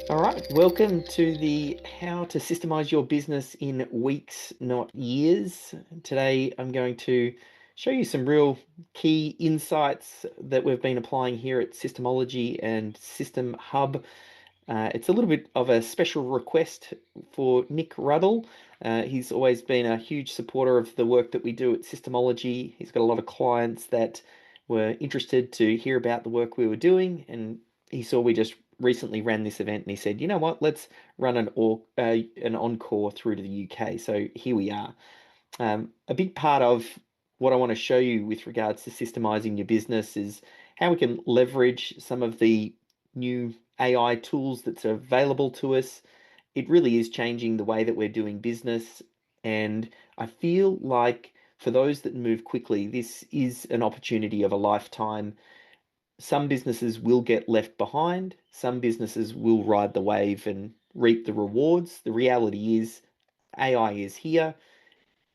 All right, welcome to the How to Systemize Your Business in Weeks, Not Years. Today, I'm going to show you some real key insights that we've been applying here at SYSTEMology and SystemHUB. It's a little bit of a special request for Nick Ruddle. He's always been a huge supporter of the work that we do at SYSTEMology. He's got a lot of clients that were interested to hear about the work we were doing, and he saw we just recently ran this event, and he said, "You know what? Let's run an encore through to the UK." So here we are. A big part of what I want to show you with regards to systemizing your business is how we can leverage some of the new AI tools that's available to us. It really is changing the way that we're doing business. And I feel like for those that move quickly, this is an opportunity of a lifetime. Some businesses will get left behind. Some businesses will ride the wave and reap the rewards. The reality is AI is here.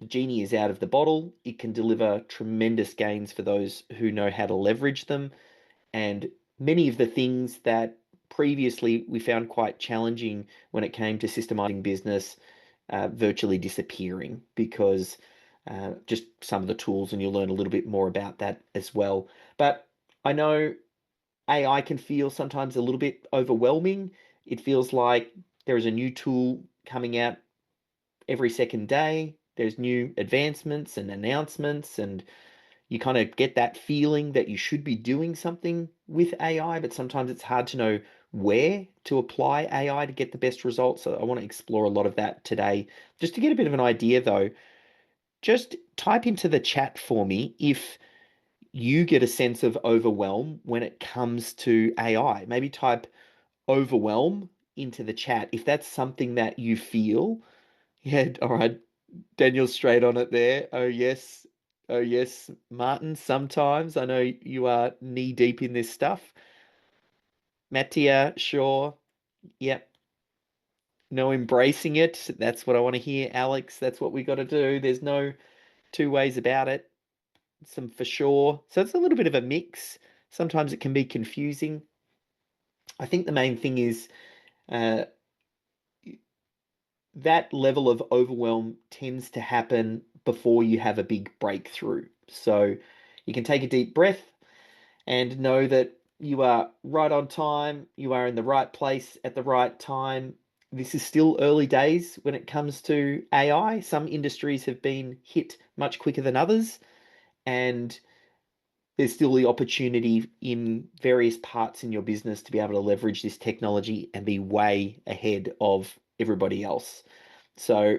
The genie is out of the bottle. It can deliver tremendous gains for those who know how to leverage them. And many of the things that previously we found quite challenging when it came to systemizing business virtually disappearing because just some of the tools, and you'll learn a little bit more about that as well. But I know AI can feel sometimes a little bit overwhelming. It feels like there is a new tool coming out every second day. There's new advancements and announcements, and you kind of get that feeling that you should be doing something with AI, but sometimes it's hard to know where to apply AI to get the best results. So I want to explore a lot of that today. Just to get a bit of an idea, though, just type into the chat for me if you get a sense of overwhelm when it comes to AI. Maybe type overwhelm into the chat if that's something that you feel. Yeah, all right. Daniel's straight on it there. Oh, yes. Oh, yes, Martin. Sometimes I know you are knee deep in this stuff. Mattia, sure. Yep. No, embracing it. That's what I want to hear, Alex. That's what we got to do. There's no two ways about it. Some for sure. So it's a little bit of a mix. Sometimes it can be confusing. I think the main thing is uh, that level of overwhelm tends to happen before you have a big breakthrough. So you can take a deep breath and know that you are right on time, you are in the right place at the right time. This is still early days when it comes to AI. Some industries have been hit much quicker than others, and there's still the opportunity in various parts in your business to be able to leverage this technology and be way ahead of everybody else. So,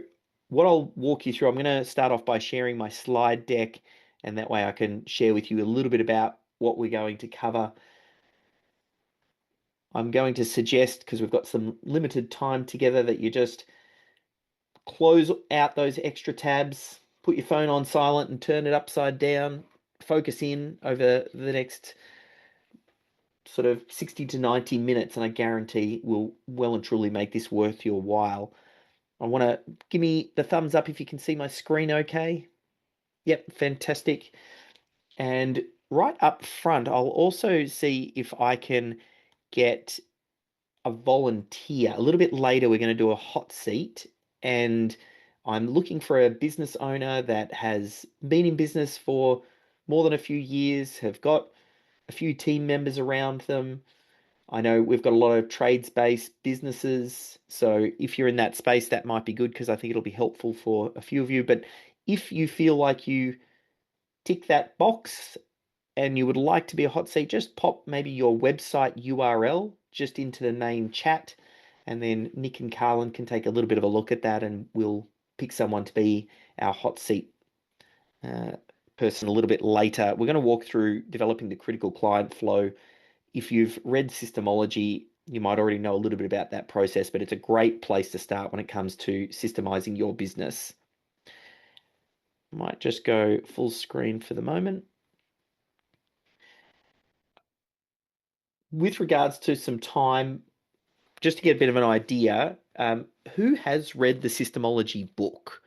what I'll walk you through, I'm going to start off by sharing my slide deck, and that way I can share with you a little bit about what we're going to cover. I'm going to suggest, because we've got some limited time together, that you just close out those extra tabs, put your phone on silent and turn it upside down, focus in over the next sort of 60 to 90 minutes, and I guarantee will well and truly make this worth your while. I want to give me the thumbs up if you can see my screen okay. Yep, fantastic. And right up front, I'll also see if I can get a volunteer. A little bit later, we're going to do a hot seat, and I'm looking for a business owner that has been in business for more than a few years, have got a few team members around them. I know we've got a lot of trades-based businesses, so if you're in that space, that might be good because I think it'll be helpful for a few of you. But if you feel like you tick that box and you would like to be a hot seat, just pop maybe your website URL just into the main chat, and then Nick and Carlin can take a little bit of a look at that, and we'll pick someone to be our hot seat uh, person a little bit later. We're going to walk through developing the critical client flow. If you've read Systemology, you might already know a little bit about that process, but it's a great place to start when it comes to systemizing your business. Might just go full screen for the moment. With regards to some time, just to get a bit of an idea, who has read the Systemology book?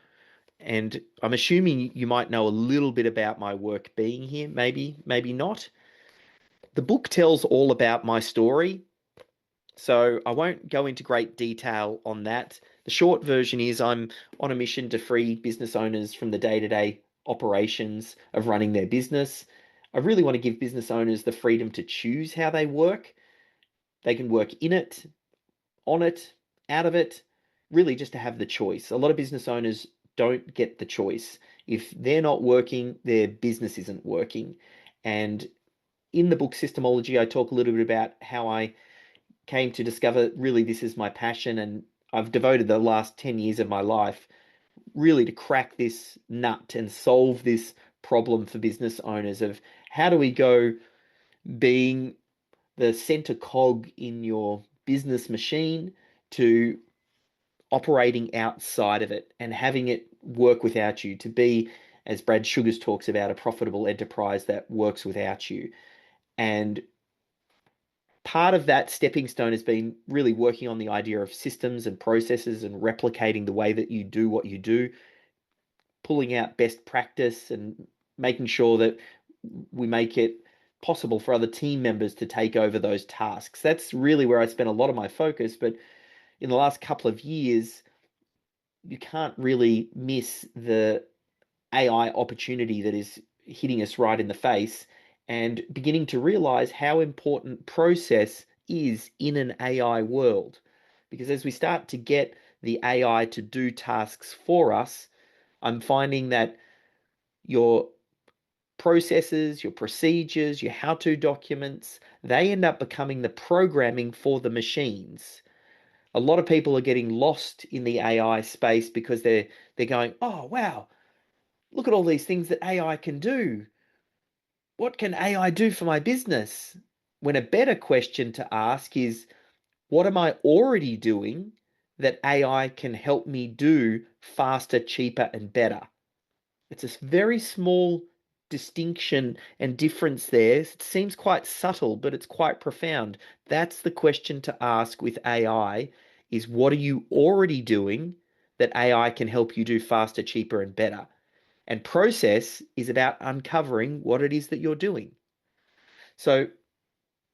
And I'm assuming you might know a little bit about my work being here, maybe, maybe not. The book tells all about my story. So I won't go into great detail on that. The short version is I'm on a mission to free business owners from the day-to-day operations of running their business. I really want to give business owners the freedom to choose how they work. They can work in it, on it, out of it, really just to have the choice. A lot of business owners don't get the choice. If they're not working, their business isn't working. And in the book Systemology, I talk a little bit about how I came to discover really this is my passion, and I've devoted the last 10 years of my life really to crack this nut and solve this problem for business owners of how do we go being the center cog in your business machine to operating outside of it and having it work without you to be, as Brad Sugars talks about, a profitable enterprise that works without you. And part of that stepping stone has been really working on the idea of systems and processes and replicating the way that you do what you do, pulling out best practice and making sure that we make it possible for other team members to take over those tasks. That's really where I spent a lot of my focus. But in the last couple of years, you can't really miss the AI opportunity that is hitting us right in the face and beginning to realize how important process is in an AI world. Because as we start to get the AI to do tasks for us, I'm finding that your processes, your procedures, your how-to documents, they end up becoming the programming for the machines. A lot of people are getting lost in the AI space because they're going, "Oh, wow, look at all these things that AI can do. What can AI do for my business?" When a better question to ask is, what am I already doing that AI can help me do faster, cheaper, and better? It's a very small distinction and difference there. It seems quite subtle, but it's quite profound. That's the question to ask with AI is what are you already doing that AI can help you do faster, cheaper, and better? And process is about uncovering what it is that you're doing. So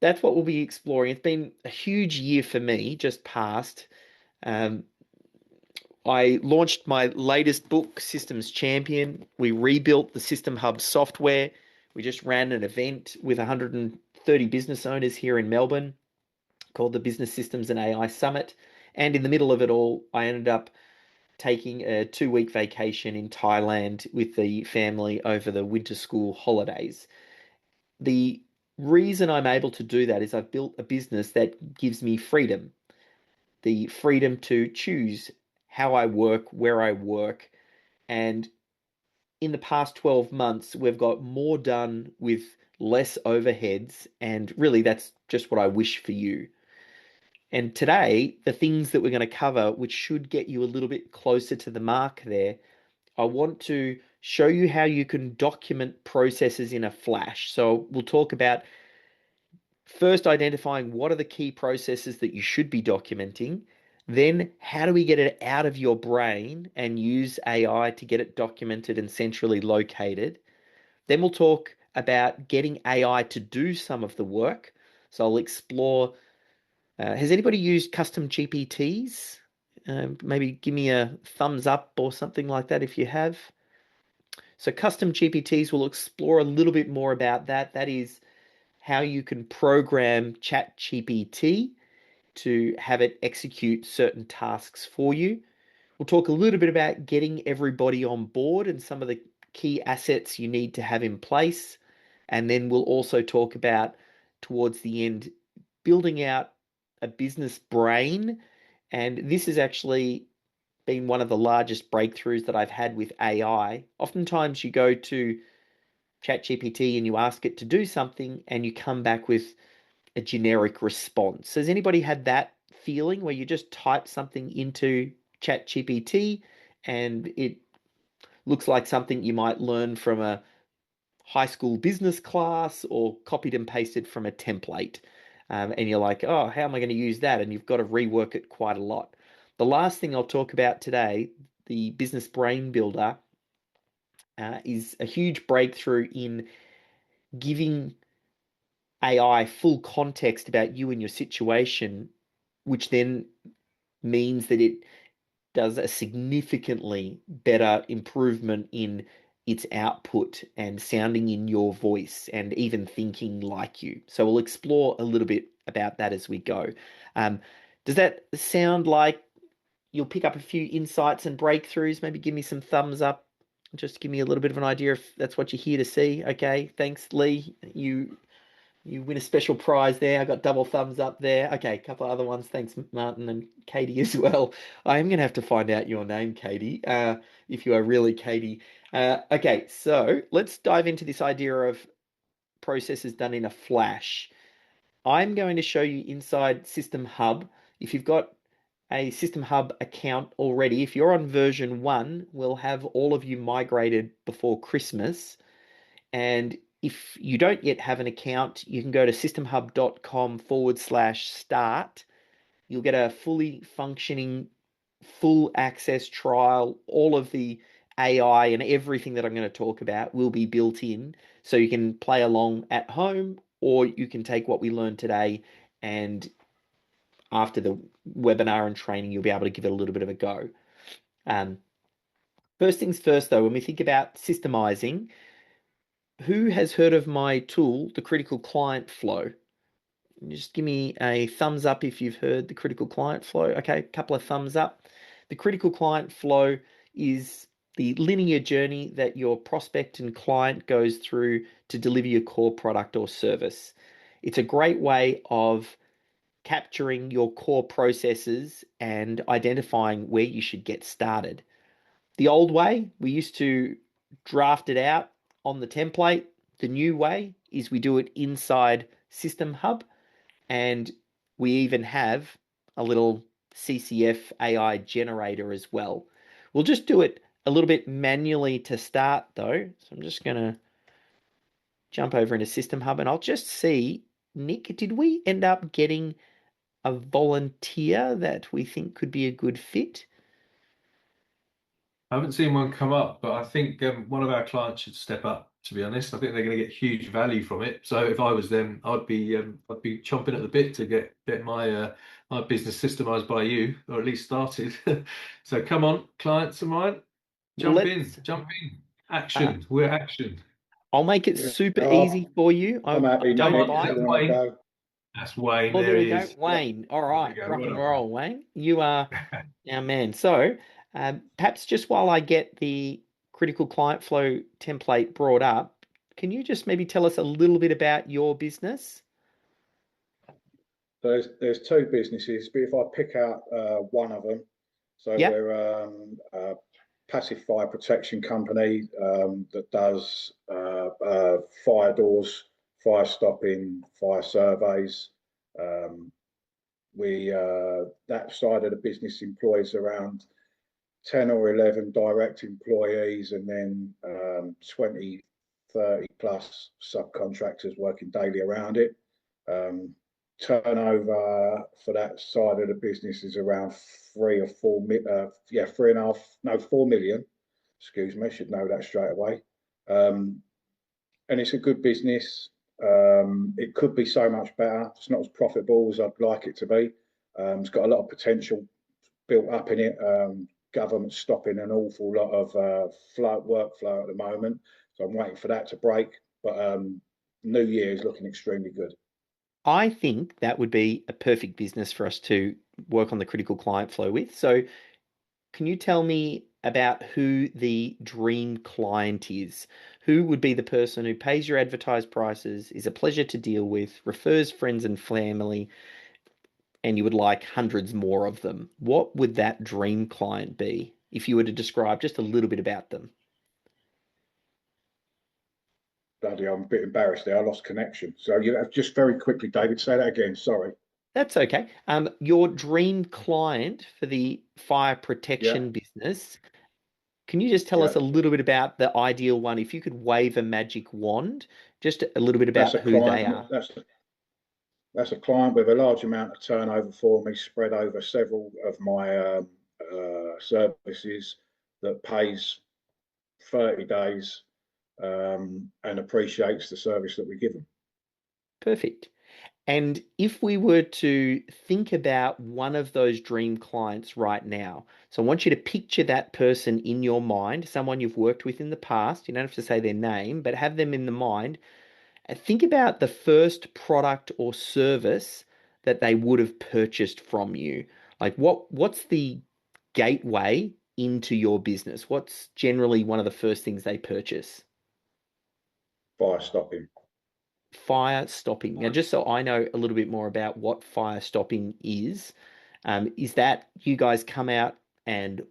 that's what we'll be exploring. It's been a huge year for me, just past. Um, I launched my latest book, Systems Champion. We rebuilt the SystemHUB software. We just ran an event with 130 business owners here in Melbourne called the Business Systems and AI Summit. And in the middle of it all, I ended up taking a 2-week vacation in Thailand with the family over the winter school holidays. The reason I'm able to do that is I've built a business that gives me freedom, the freedom to choose how I work, where I work. And in the past 12 months, we've got more done with less overheads. And really, that's just what I wish for you. And today, the things that we're going to cover, which should get you a little bit closer to the mark there, I want to show you how you can document processes in a flash. So we'll talk about first identifying what are the key processes that you should be documenting. Then, how do we get it out of your brain and use AI to get it documented and centrally located? Then we'll talk about getting AI to do some of the work. So I'll explore, has anybody used custom GPTs? Maybe give me a thumbs up or something like that if you have. So custom GPTs, will explore a little bit more about that. That is how you can program ChatGPT to have it execute certain tasks for you. We'll talk a little bit about getting everybody on board and some of the key assets you need to have in place. And then we'll also talk about, towards the end, building out a business brain. And this has actually been one of the largest breakthroughs that I've had with AI. Oftentimes you go to ChatGPT and you ask it to do something and you come back with a generic response. Has anybody had that feeling where you just type something into ChatGPT and it looks like something you might learn from a high school business class or copied and pasted from a template? And you're like, oh, how am I going to use that? And you've got to rework it quite a lot. The last thing I'll talk about today, the Business Brain Builder, is a huge breakthrough in giving AI full context about you and your situation which then means that it does a significantly better improvement in its output and sounding in your voice and even thinking like you. So we'll explore a little bit about that as we go. Um, does that sound like you'll pick up a few insights and breakthroughs? Maybe give me some thumbs up. Just give me a little bit of an idea if that's what you're here to see. Okay, thanks, Lee. You win a special prize there. I got double thumbs up there. Okay, a couple of other ones. Thanks, Martin and Katie as well. I am going to have to find out your name, Katie, if you are really Katie. Okay, so let's dive into this idea of processes done in a flash. I'm going to show you inside SystemHUB. If you've got a SystemHUB account already, if you're on version 1, we'll have all of you migrated before Christmas. And if you don't yet have an account, you can go to systemhub.com/start. You'll get a fully functioning, full access trial. All of the AI and everything that I'm going to talk about will be built in. So you can play along at home, or you can take what we learned today and after the webinar and training, you'll be able to give it a little bit of a go. First things first, though, when we think about systemizing, who has heard of my tool, the critical client flow? Just give me a thumbs up if you've heard the critical client flow. Okay, a couple of thumbs up. The critical client flow is the linear journey that your prospect and client goes through to deliver your core product or service. It's a great way of capturing your core processes and identifying where you should get started. The old way, we used to draft it out on the template. The new way is we do it inside SystemHUB, and we even have a little CCF AI generator as well. We'll just do it a little bit manually to start though. So I'm just going to jump over into SystemHUB and I'll just see, Nick, did we end up getting a volunteer that we think could be a good fit? I haven't seen one come up, but I think one of our clients should step up. To be honest, I think they're going to get huge value from it. So if I was them, I'd be chomping at the bit to get my business systemized by you, or at least started. So come on, clients of mine, Well, jump in, uh, action. We're action. I'll make it Yeah, super easy for you. I'm happy, Come Don't Nick, on, if bite. you that's want to Wayne. go. That's Wayne. Oh, there There we he go. is. Wayne. All There we right. go. Rock Well and done, roll, Wayne. You are our man. So perhaps just while I get the critical client flow template brought up, can you just maybe tell us a little bit about your business? There's two businesses, but if I pick out one of them, so Yep. we're a passive fire protection company that does fire doors, fire stopping, fire surveys. We that side of the business employs around 10 or 11 direct employees and then 20, 30 plus subcontractors working daily around it. Turnover for that side of the business is around 4 million. Excuse me, should know that straight away. And it's a good business. It could be so much better. It's not as profitable as I'd like it to be. It's got a lot of potential built up in it. Government stopping an awful lot of workflow at the moment, so I'm waiting for that to break. But New Year is looking extremely good. I think that would be a perfect business for us to work on the critical client flow with. So can you tell me about who the dream client is? Who would be the person who pays your advertised prices, is a pleasure to deal with, refers friends and family, and you would like hundreds more of them? What would that dream client be if you were to describe just a little bit about them? Bloody, I'm a bit embarrassed there. I lost connection. So you have just very quickly, David, say that again. Sorry. That's okay. Your dream client for the fire Yeah, protection business, can you just tell us yeah. a little bit about the ideal one? If you could wave a magic wand, just a little bit That's about a who they client. are. That's a client with a large amount of turnover for me, spread over several of my services that pays 30 days and appreciates the service that we give them. Perfect. And if we were to think about one of those dream clients right now, so I want you to picture that person in your mind, someone you've worked with in the past. You don't have to say their name, but have them in the mind. And think about the first product or service that they would have purchased from you. Like what's the gateway into your business? What's generally one of the first things they purchase? Fire stopping. Fire stopping. Now, just so I know a little bit more about what fire stopping is that you guys come out and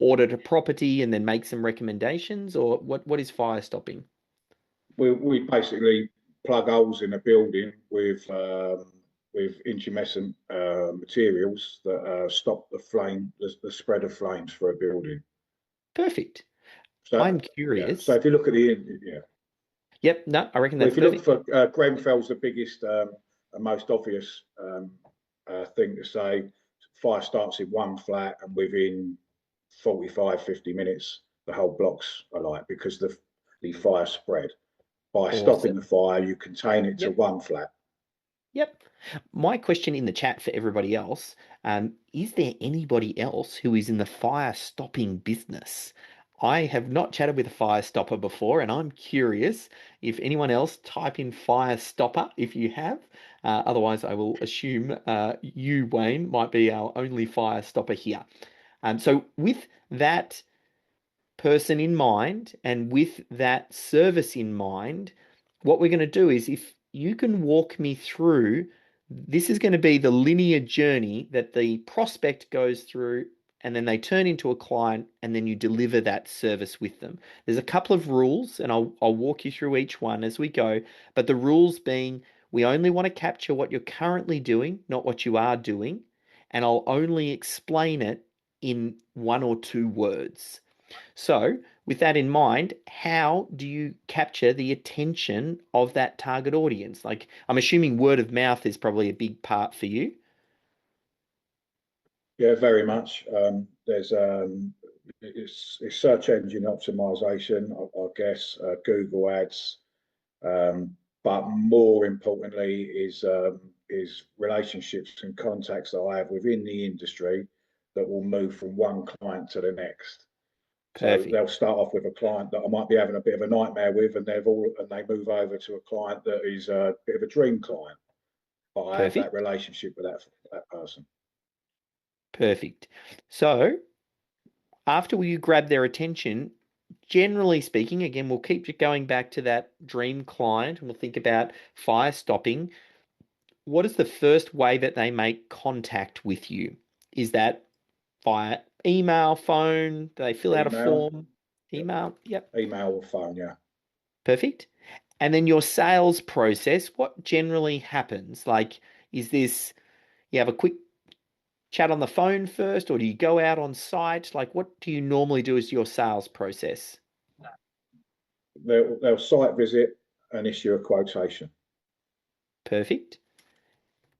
audit a property and then make some recommendations, or what is fire stopping? We basically plug holes in a building with intumescent materials that stop the spread of flames for a building. Perfect. So I'm yeah, so curious. if you look at yeah, Yep, no, I reckon well, that's if you look perfect. for Grenfell's the biggest and most obvious thing to say. Fire starts in one flat, and within 45, 50 minutes, the whole block's alight because the fire spread. By stopping Awesome. the fire, you contain it to Yep. one flat. Yep. My question in the chat for everybody else, is there anybody else who is in the fire stopping business? I have not chatted with a fire stopper before, and I'm curious if anyone else type in fire stopper if you have. Otherwise, I will assume you, Wayne, might be our only fire stopper here. So with that person in mind and with that service in mind, what we're going to do is if you can walk me through, this is going to be the linear journey that the prospect goes through and then they turn into a client and then you deliver that service with them. There's a couple of rules and I'll walk you through each one as we go, but the rules being we only want to capture what you're currently doing, not what you are doing, and I'll only explain it in one or two words. So, with that in mind, how do you capture the attention of that target audience? Like, I'm assuming word of mouth is probably a big part for you. Yeah, very much. There's it's search engine optimization, I guess, Google Ads, but more importantly is relationships and contacts that I have within the industry that will move from one client to the next. So Perfect. they'll start off with a client that I might be having a bit of a nightmare with, and they move over to a client that is a bit of a dream client. But I have that Perfect. relationship with that person. Perfect. So, after you grab their attention, generally speaking, again, we'll keep going back to that dream client and we'll think about fire stopping. What is the first way that they make contact with you? Is that via email, phone? Do they fill out a Email, form? yep. Email? Yep. Email or phone, yeah. Perfect. And then your sales process, what generally happens? Like, is this you have a quick chat on the phone first, or do you go out on site? Like, what do you normally do as your sales process? They'll site visit and issue a quotation. Perfect.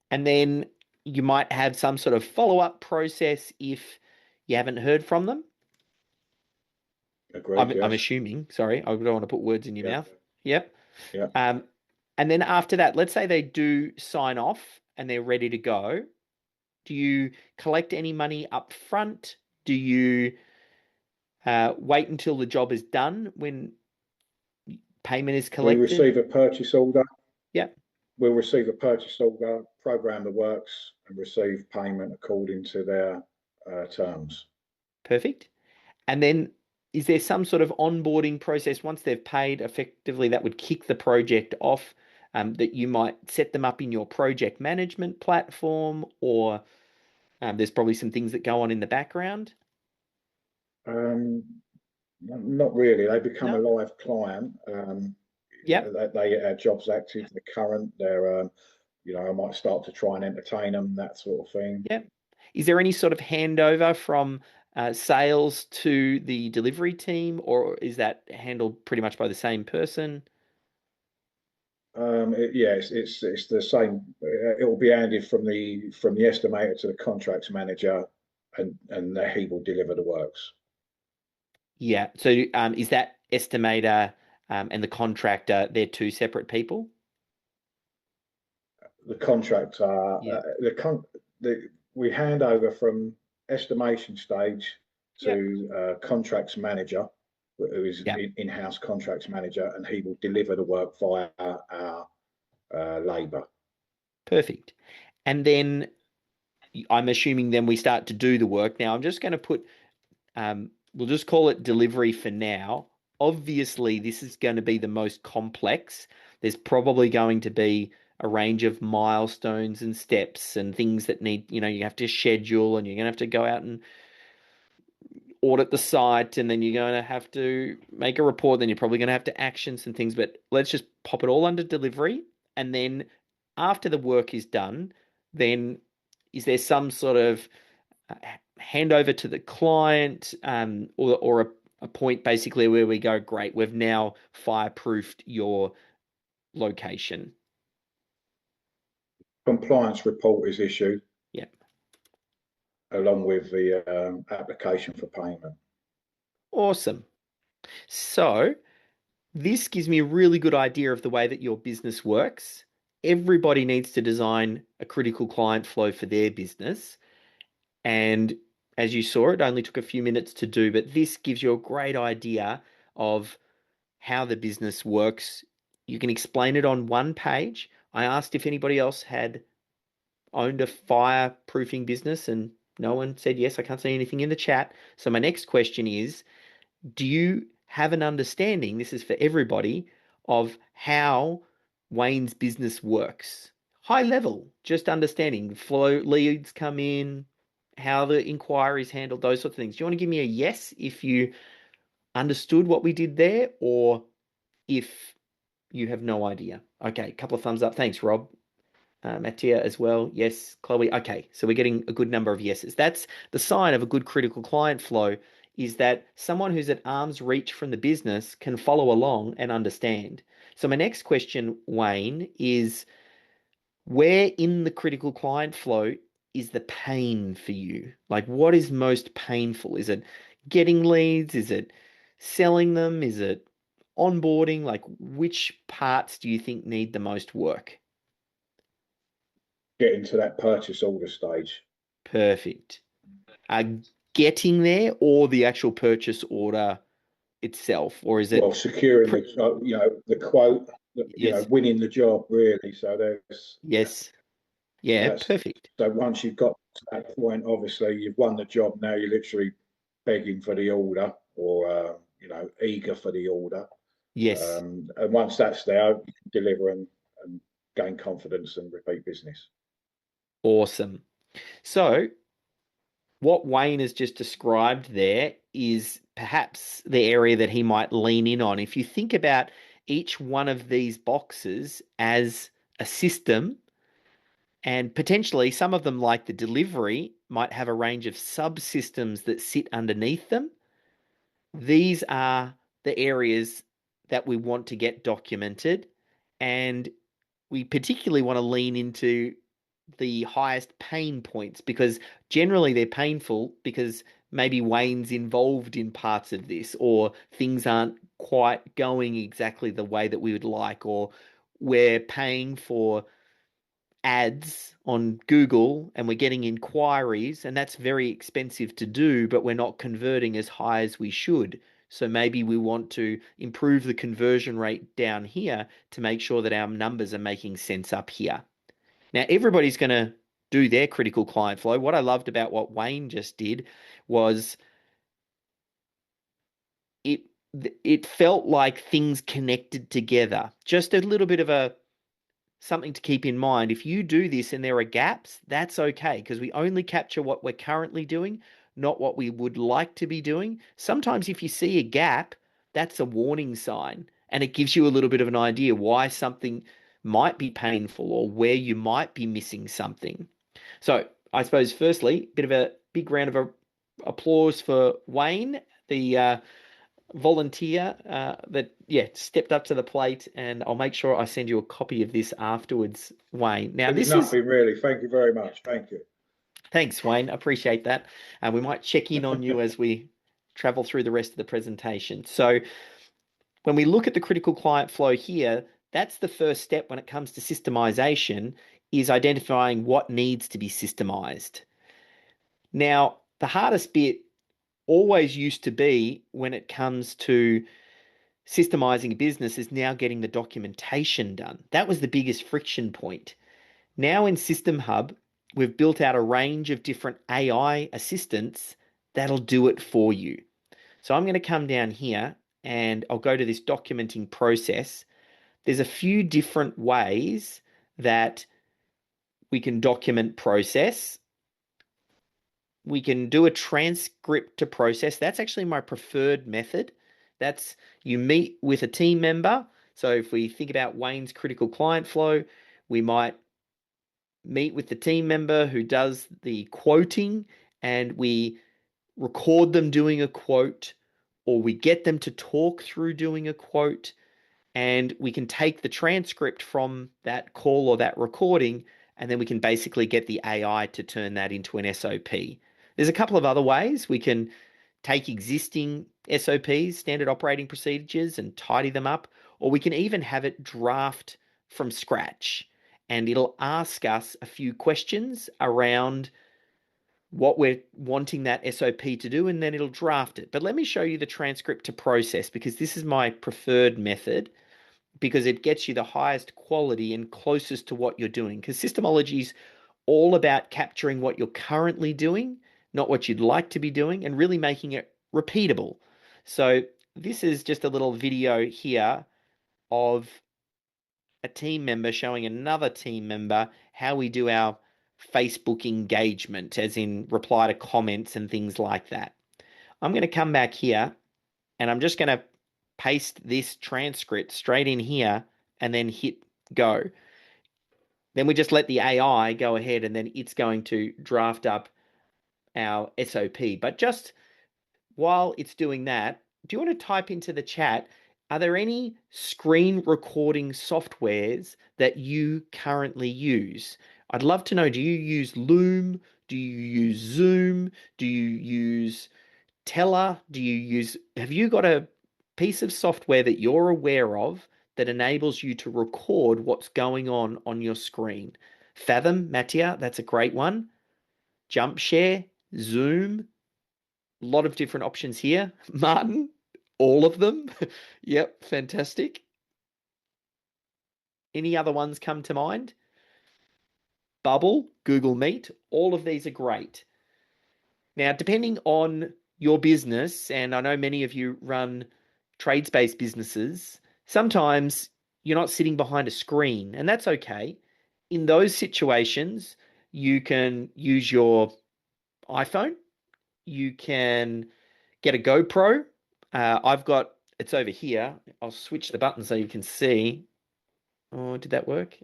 And then you might have some sort of follow-up process if you haven't heard from them. Agreed, I'm yes. assuming, sorry, I don't want to put words in your Yeah, mouth. Yep. yeah. Um, and then after that, let's say they do sign off and they're ready to go. Do you collect any money up front? Do you wait until the job is done when payment is We collected? receive a purchase order. Yep, We'll receive a purchase order, program the works, and receive payment according to their terms. perfect. And then is there some sort of onboarding process once they've paid effectively that would kick the project off, that you might set them up in your project management platform, or there's probably some things that go on in the background? Um, Not really. They become a No? live client. Yep, They get our jobs active. They're current. I might start to try and entertain them, that sort of thing. yep. Is there any sort of handover from sales to the delivery team, or is that handled pretty much by the same person? Yes, it's the same. It will be handed from the estimator to the contracts manager, and he will deliver the works. Yeah. So is that estimator and the contractor, they're two separate people? the contractor, Yeah. we hand over from estimation stage Yep. to contracts manager, who is Yep. in-house contracts manager, and he will deliver the work via our labour. Perfect. And then I'm assuming then we start to do the work. Now I'm just going to put, we'll just call it delivery for now. Obviously, this is going to be the most complex. There's probably going to be a range of milestones and steps and things that need, you have to schedule, and you're going to have to go out and audit the site, and then you're going to have to make a report, then you're probably going to have to action some things, but let's just pop it all under delivery. And then after the work is done, then is there some sort of handover to the client, or a point basically where we go, great, we've now fireproofed your location? Compliance report is issued. Yeah. Along with the application for payment. Awesome. So this gives me a really good idea of the way that your business works. Everybody needs to design a critical client flow for their business. And as you saw, it only took a few minutes to do, but this gives you a great idea of how the business works. You can explain it on one page. I asked if anybody else had owned a fireproofing business, and no one said yes. I can't see anything in the chat. So my next question is, do you have an understanding, this is for everybody, of how Wayne's business works? High level, just understanding flow, leads come in, how the inquiries handled, those sorts of things. Do you want to give me a yes if you understood what we did there, or if you have no idea? Okay, a couple of thumbs up. Thanks, Rob. Mattia as well. Yes. Chloe. Okay. So we're getting a good number of yeses. That's the sign of a good critical client flow, is that someone who's at arm's reach from the business can follow along and understand. So my next question, Wayne, is where in the critical client flow is the pain for you? Like, what is most painful? Is it getting leads? Is it selling them? Is it onboarding? Like, which parts do you think need the most work? Getting to that purchase order stage. Perfect. Getting there, or the actual purchase order itself, or is it? Well, securing the quote, Yes. winning the job, really. So there's Yes. Yeah, that's perfect. so once you've got to that point, obviously you've won the job. Now you're literally begging for the order, or eager for the order. Yes. And once that's there, you can deliver and gain confidence and repeat business. Awesome. So what Wayne has just described there is perhaps the area that he might lean in on. If you think about each one of these boxes as a system, and potentially some of them, like the delivery, might have a range of subsystems that sit underneath them. These are the areas that we want to get documented, and we particularly want to lean into the highest pain points, because generally they're painful because maybe Wayne's involved in parts of this, or things aren't quite going exactly the way that we would like, or we're paying for ads on Google and we're getting inquiries, and that's very expensive to do, but we're not converting as high as we should. So maybe we want to improve the conversion rate down here to make sure that our numbers are making sense up here. Now, everybody's going to do their critical client flow. What I loved about what Wayne just did was it felt like things connected together. Just a little bit of something to keep in mind. If you do this and there are gaps, that's okay, because we only capture what we're currently doing, not what we would like to be doing. Sometimes if you see a gap, that's a warning sign, and it gives you a little bit of an idea why something might be painful or where you might be missing something. So I suppose firstly, bit of a big round of applause for Wayne, the volunteer that stepped up to the plate, and I'll make sure I send you a copy of this afterwards, Wayne. Now It's nothing really. Thank you very much. Thank you. Thanks, Wayne. I appreciate that. And we might check in on you as we travel through the rest of the presentation. So when we look at the critical client flow here, that's the first step when it comes to systemization, is identifying what needs to be systemized. Now, the hardest bit always used to be when it comes to systemizing a business is now getting the documentation done. That was the biggest friction point. Now in SystemHUB, we've built out a range of different AI assistants that'll do it for you. So I'm going to come down here and I'll go to this documenting process. There's a few different ways that we can document process. We can do a transcript to process. That's actually my preferred method. That's you meet with a team member. So if we think about Wayne's critical client flow, we might meet with the team member who does the quoting and we record them doing a quote, or we get them to talk through doing a quote, and we can take the transcript from that call or that recording, and then we can basically get the AI to turn that into an SOP. There's a couple of other ways. We can take existing SOPs, standard operating procedures, and tidy them up, or we can even have it draft from scratch, and it'll ask us a few questions around what we're wanting that SOP to do, and then it'll draft it. But let me show you the transcript to process, because this is my preferred method, because it gets you the highest quality and closest to what you're doing. Because Systemology is all about capturing what you're currently doing, not what you'd like to be doing, and really making it repeatable. So this is just a little video here of a team member showing another team member how we do our Facebook engagement, as in reply to comments and things like that. I'm going to come back here and I'm just going to paste this transcript straight in here and then hit go. Then we just let the AI go ahead and then it's going to draft up our SOP. But just while it's doing that, do you want to type into the chat, are there any screen recording softwares that you currently use? I'd love to know, do you use Loom? Do you use Zoom? Do you use Teller? Have you got a piece of software that you're aware of that enables you to record what's going on your screen? Fathom, Mattia, that's a great one. JumpShare, Zoom, a lot of different options here. Martin, all of them. Yep, fantastic. Any other ones come to mind? Bubble, Google Meet, all of these are great. Now, depending on your business, and I know many of you run trades-based businesses, sometimes you're not sitting behind a screen, and that's okay. In those situations, you can use your iPhone. You can get a GoPro. It's over here. I'll switch the button so you can see. Oh, did that work?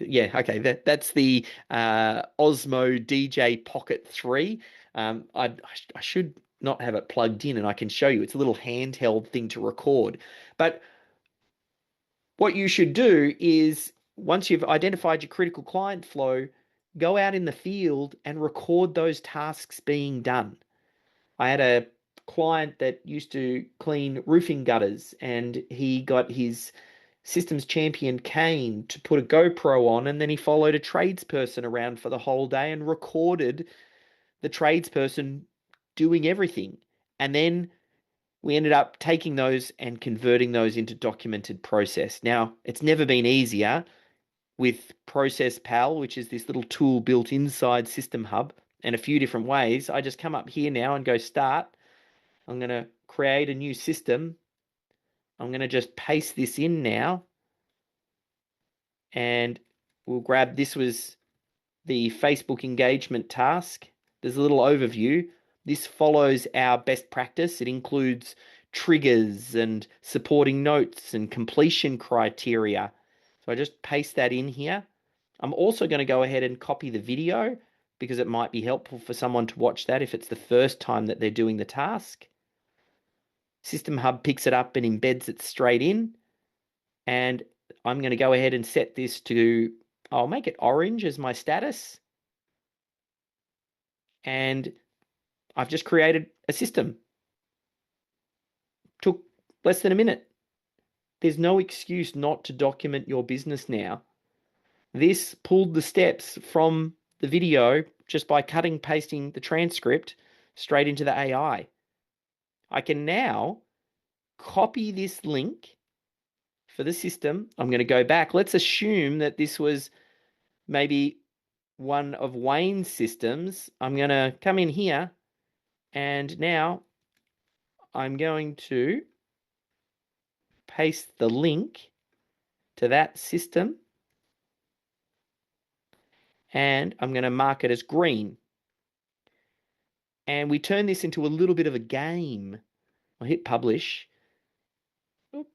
Yeah, okay. That's the Osmo DJ Pocket 3. I should not have it plugged in, and I can show you. It's a little handheld thing to record. But what you should do is, once you've identified your critical client flow, go out in the field and record those tasks being done. I had a client that used to clean roofing gutters, and he got his systems champion Kane to put a GoPro on, and then he followed a tradesperson around for the whole day and recorded the tradesperson doing everything. And then we ended up taking those and converting those into documented process. Now, it's never been easier with Process Pal, which is this little tool built inside SystemHUB, and a few different ways. I just come up here now and go start. I'm going to create a new system. I'm going to just paste this in now. And we'll grab, this was the Facebook engagement task. There's a little overview. This follows our best practice. It includes triggers and supporting notes and completion criteria. So I just paste that in here. I'm also going to go ahead and copy the video because it might be helpful for someone to watch that if it's the first time that they're doing the task. SystemHUB picks it up and embeds it straight in. And I'm going to go ahead and set this to, I'll make it orange as my status. And I've just created a system. Took less than a minute. There's no excuse not to document your business now. This pulled the steps from the video just by cutting, pasting the transcript straight into the AI. I can now copy this link for the system. I'm going to go back. Let's assume that this was maybe one of Wayne's systems. I'm going to come in here, and now I'm going to paste the link to that system, and I'm going to mark it as green. And we turn this into a little bit of a game. I'll hit publish. Oop.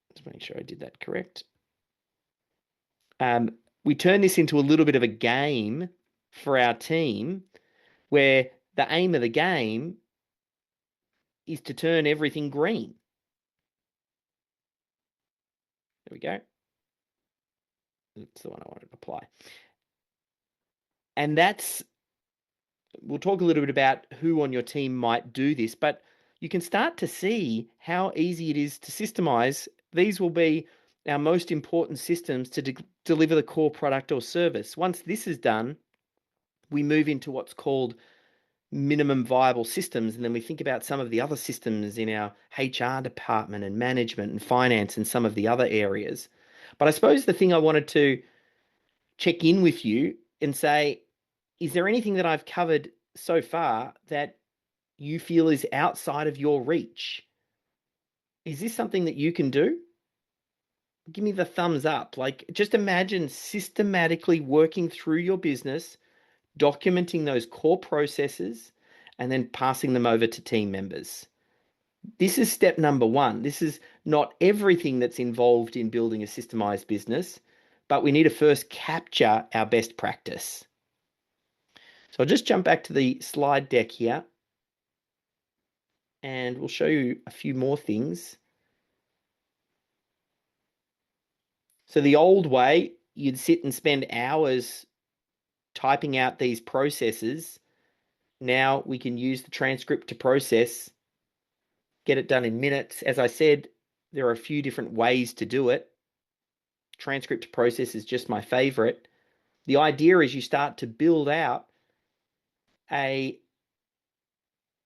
Let's make sure I did that correct. We turn this into a little bit of a game for our team, where the aim of the game is to turn everything green. There we go. That's the one I wanted to apply. And we'll talk a little bit about who on your team might do this, but you can start to see how easy it is to systemize. These will be our most important systems to deliver the core product or service. Once this is done, we move into what's called minimum viable systems, and then we think about some of the other systems in our HR department and management and finance and some of the other areas. But I suppose the thing I wanted to check in with you and say, is there anything that I've covered so far that you feel is outside of your reach? Is this something that you can do? Give me the thumbs up. Like, just imagine systematically working through your business, documenting those core processes, and then passing them over to team members. This is step number one. This is not everything that's involved in building a systemized business, but we need to first capture our best practice. So I'll just jump back to the slide deck here, and we'll show you a few more things. So the old way, you'd sit and spend hours typing out these processes. Now we can use the transcript to process, get it done in minutes. As I said, there are a few different ways to do it. Transcript to process is just my favorite. The idea is you start to build out a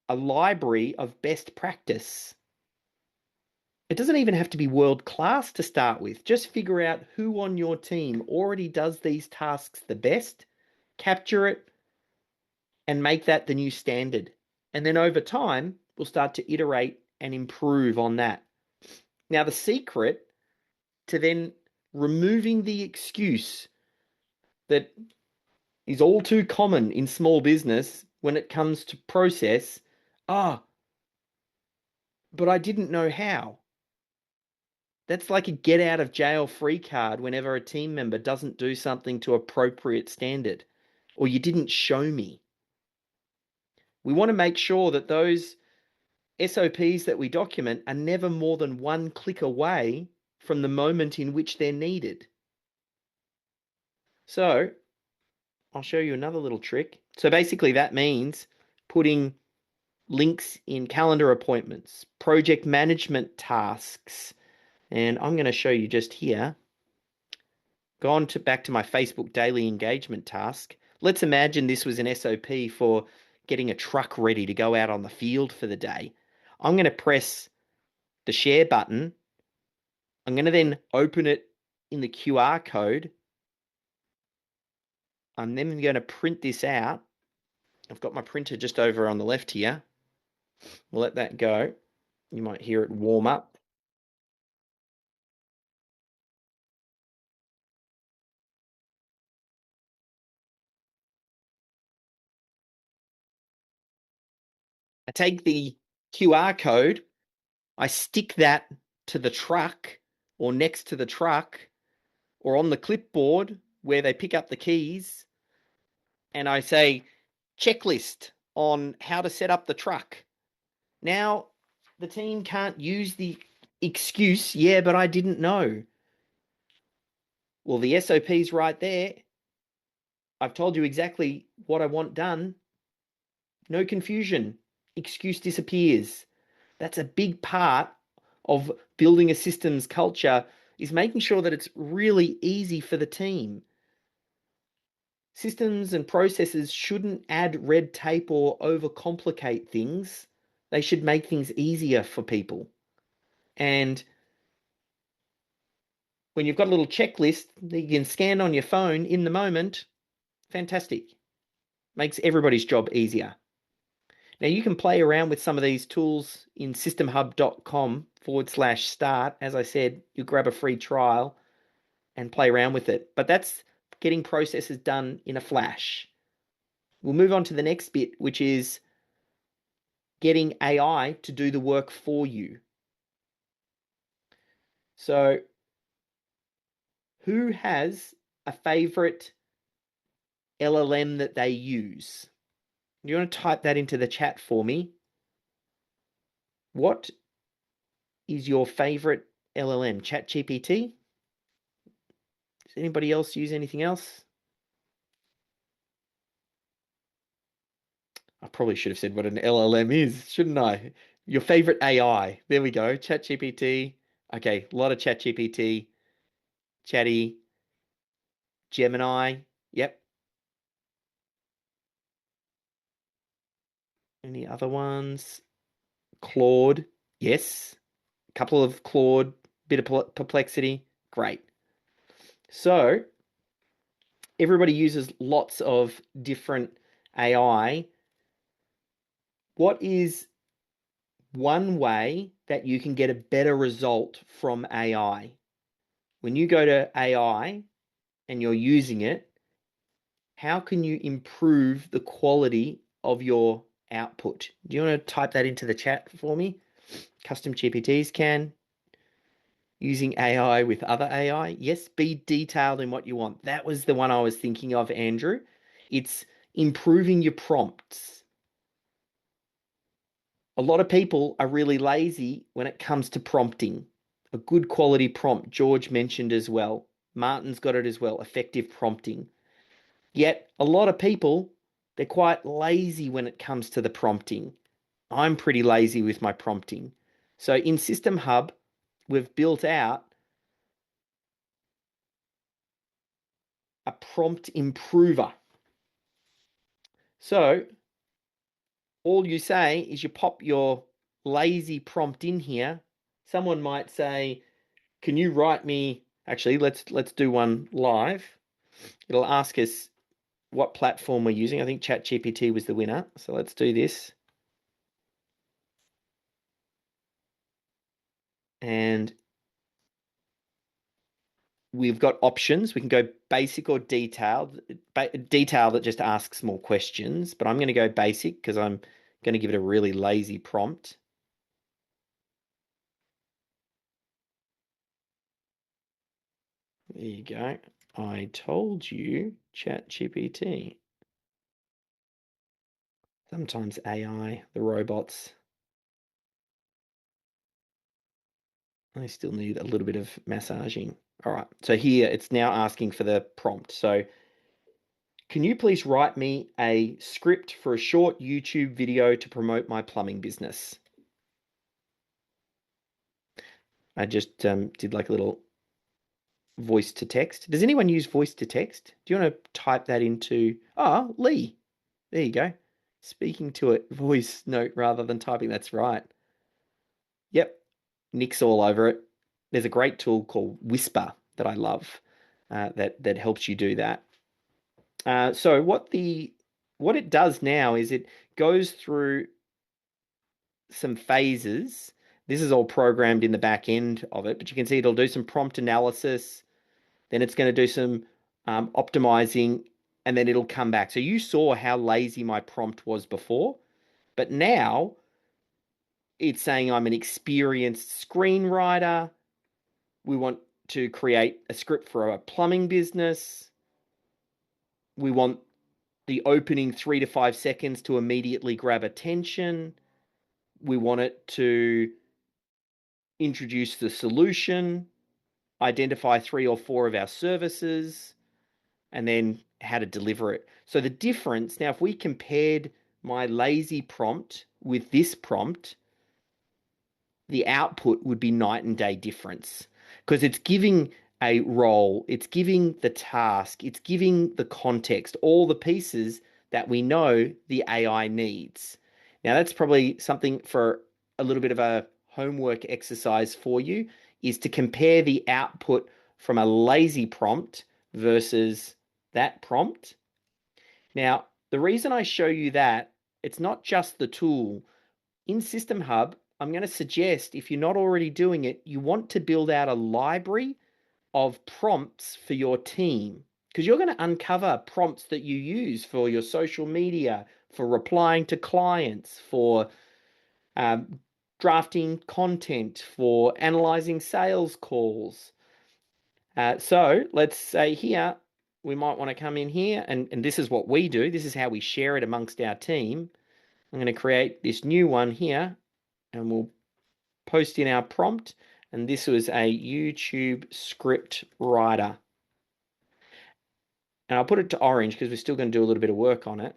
library of best practice. It doesn't even have to be world class to start with. Just figure out who on your team already does these tasks the best, capture it, and make that the new standard. And then over time, we'll start to iterate and improve on that. Now, the secret to then removing the excuse that is all too common in small business when it comes to process, but I didn't know how. That's like a get out of jail free card whenever a team member doesn't do something to appropriate standard, or you didn't show me. We want to make sure that those SOPs that we document are never more than one click away from the moment in which they're needed. So I'll show you another little trick. So basically that means putting links in calendar appointments, project management tasks, and I'm going to show you just here. Gone back to my Facebook daily engagement task. Let's imagine this was an SOP for getting a truck ready to go out on the field for the day. I'm going to press the share button. I'm going to then open it in the QR code. I'm then going to print this out. I've got my printer just over on the left here. We'll let that go. You might hear it warm up. I take the QR code, I stick that to the truck or next to the truck or on the clipboard where they pick up the keys, and I say, checklist on how to set up the truck. Now, the team can't use the excuse, yeah, but I didn't know. Well, the SOP's right there. I've told you exactly what I want done. No confusion. Excuse disappears. That's a big part of building a systems culture, is making sure that it's really easy for the team. Systems and processes shouldn't add red tape or overcomplicate things. They should make things easier for people. And when you've got a little checklist that you can scan on your phone in the moment, fantastic. Makes everybody's job easier. Now you can play around with some of these tools in systemhub.com/start. As I said, you grab a free trial and play around with it. But that's getting processes done in a flash. We'll move on to the next bit, which is getting AI to do the work for you. So who has a favorite LLM that they use? You want to type that into the chat for me? What is your favorite LLM? ChatGPT? Does anybody else use anything else? I probably should have said what an LLM is, shouldn't I? Your favorite AI. There we go. ChatGPT. Okay, a lot of ChatGPT. Chatty. Gemini. Yep. Any other ones? Claude. Yes. A couple of Claude. Bit of Perplexity. Great. So everybody uses lots of different AI. What is one way that you can get a better result from AI? When you go to AI and you're using it, how can you improve the quality of your output? Do you want to type that into the chat for me? Custom GPTs can. Using AI with other AI. Yes, be detailed in what you want. That was the one I was thinking of, Andrew. It's improving your prompts. A lot of people are really lazy when it comes to prompting. A good quality prompt, George mentioned as well. Martin's got it as well, effective prompting. Yet a lot of people, they're quite lazy when it comes to the prompting. I'm pretty lazy with my prompting. So in SystemHUB, we've built out a prompt improver. So all you say is you pop your lazy prompt in here. Someone might say, can you write me, actually, let's do one live. It'll ask us what platform we're using. I think ChatGPT was the winner. So let's do this. And we've got options. We can go basic or detailed. Detailed that just asks more questions, but I'm going to go basic because I'm going to give it a really lazy prompt. There you go. I told you, ChatGPT. Sometimes AI, the robots, they still need a little bit of massaging. All right, so here it's now asking for the prompt. So can you please write me a script for a short YouTube video to promote my plumbing business? I just did like a little voice to text. Does anyone use voice to text? Do you want to type that into, Lee, there you go. Speaking to it, voice note rather than typing, that's right. Yep, Nick's all over it. There's a great tool called Whisper that I love that helps you do that. So what it does now is it goes through some phases. This is all programmed in the back end of it, but you can see it'll do some prompt analysis. Then it's going to do some optimizing, and then it'll come back. So you saw how lazy my prompt was before, but now it's saying I'm an experienced screenwriter. We want to create a script for a plumbing business. We want the opening 3 to 5 seconds to immediately grab attention. We want it to introduce the solution, identify 3 or 4 of our services, and then how to deliver it. So the difference, now if we compared my lazy prompt with this prompt, the output would be night and day difference. because it's giving a role, it's giving the task, it's giving the context, all the pieces that we know the AI needs. Now, that's probably something for a little bit of a homework exercise for you, is to compare the output from a lazy prompt versus that prompt. Now, the reason I show you that, it's not just the tool. In SystemHUB, I'm going to suggest, if you're not already doing it, you want to build out a library of prompts for your team, because you're going to uncover prompts that you use for your social media, for replying to clients, for drafting content, for analyzing sales calls. So let's say here, we might want to come in here, and this is what we do. This is how we share it amongst our team. I'm going to create this new one here, and we'll post in our prompt. And this was a YouTube script writer. And I'll put it to orange because we're still going to do a little bit of work on it.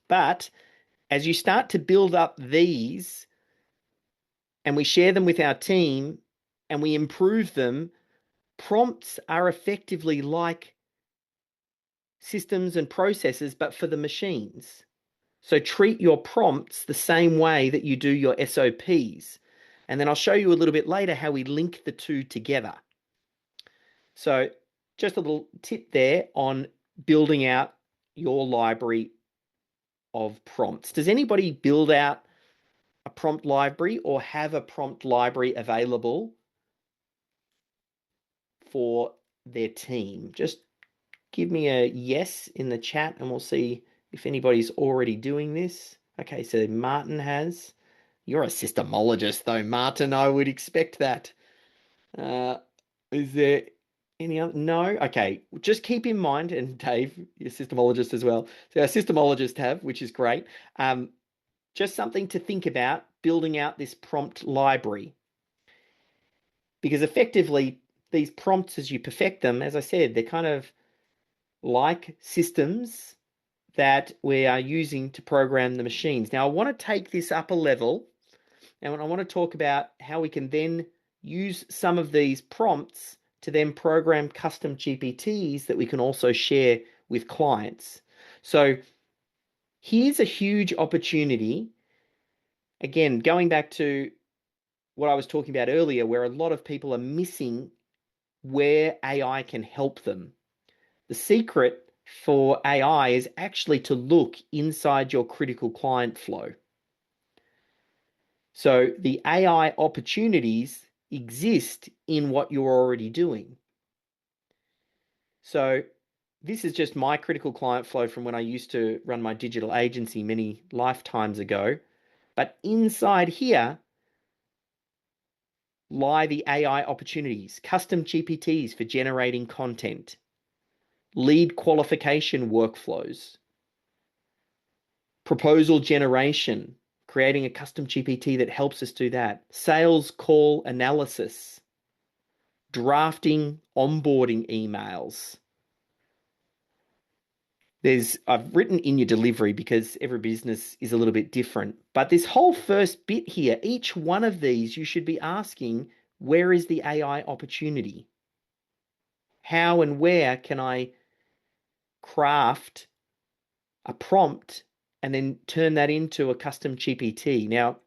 But as you start to build up these, and we share them with our team, and we improve them, prompts are effectively like systems and processes, but for the machines. So treat your prompts the same way that you do your SOPs. And then I'll show you a little bit later how we link the two together. So just a little tip there on building out your library of prompts. Does anybody build out a prompt library or have a prompt library available for their team? Just give me a yes in the chat and we'll see if anybody's already doing this. Okay, so Martin has. You're a systemologist though, Martin. I would expect that. Is there any other? No? Okay, just keep in mind, and Dave, you're a systemologist as well. So our systemologists have, which is great. Just something to think about, building out this prompt library. Because effectively, these prompts, as you perfect them, as I said, they're kind of like systems that we are using to program the machines. Now, I want to take this up a level, and I want to talk about how we can then use some of these prompts to then program custom GPTs that we can also share with clients. So here's a huge opportunity. Again, going back to what I was talking about earlier, where a lot of people are missing where AI can help them. The secret for AI is actually to look inside your critical client flow. So the AI opportunities exist in what you're already doing. So this is just my critical client flow from when I used to run my digital agency many lifetimes ago. But inside here lie the AI opportunities, custom GPTs for generating content, lead qualification workflows, proposal generation, creating a custom GPT that helps us do that, sales call analysis, drafting onboarding emails. I've written in your delivery because every business is a little bit different, but this whole first bit here, each one of these, you should be asking, where is the AI opportunity? How and where can I craft a prompt and then turn that into a custom GPT? Now,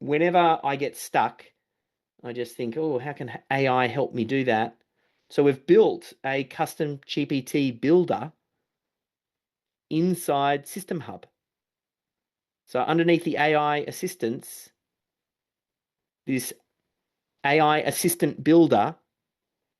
whenever I get stuck, I just think, oh, how can AI help me do that? So we've built a custom GPT builder inside SystemHUB. So underneath the AI assistants, this AI assistant builder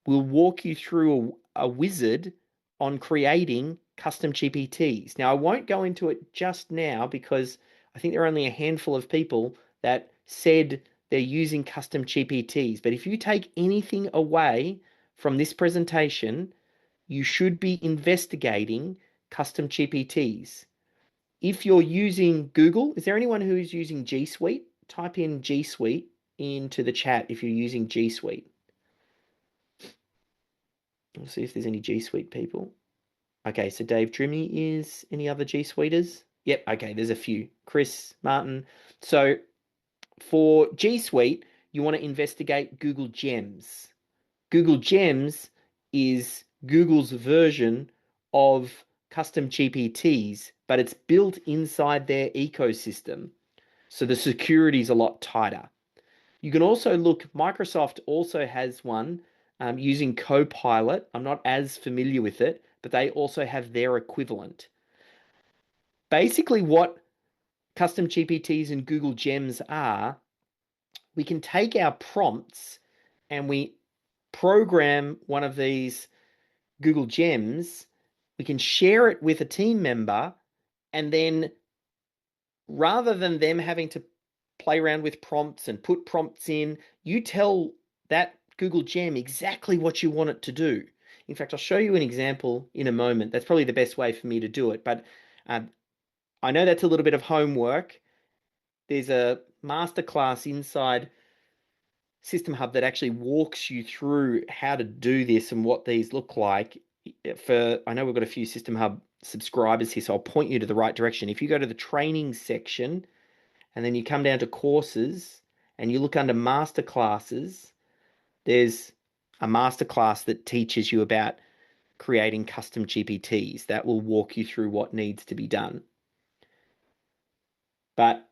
will walk you through a wizard on creating custom GPTs. Now, I won't go into it just now because I think there are only a handful of people that said they're using custom GPTs. But if you take anything away from this presentation, you should be investigating custom GPTs. If you're using Google, is there anyone who is using G Suite? Type in G Suite into the chat if you're using G Suite. We'll see if there's any G Suite people. Okay, so Dave Drimmy is. Any other G Suiters? Yep, okay, there's a few. Chris, Martin. So for G Suite, you want to investigate Google Gems. Google Gems is Google's version of custom GPTs, but it's built inside their ecosystem. So the security is a lot tighter. You can also look, Microsoft also has one using Copilot. I'm not as familiar with it, but they also have their equivalent. Basically, what custom GPTs and Google Gems are, we can take our prompts and we program one of these Google Gems, we can share it with a team member, and then rather than them having to play around with prompts and put prompts in, you tell that Google Gem exactly what you want it to do. In fact, I'll show you an example in a moment. That's probably the best way for me to do it, but I know that's a little bit of homework. There's a masterclass inside SystemHUB that actually walks you through how to do this and what these look like. I know we've got a few SystemHUB subscribers here, so I'll point you to the right direction. If you go to the training section and then you come down to courses and you look under masterclasses, there's a masterclass that teaches you about creating custom GPTs. That will walk you through what needs to be done. But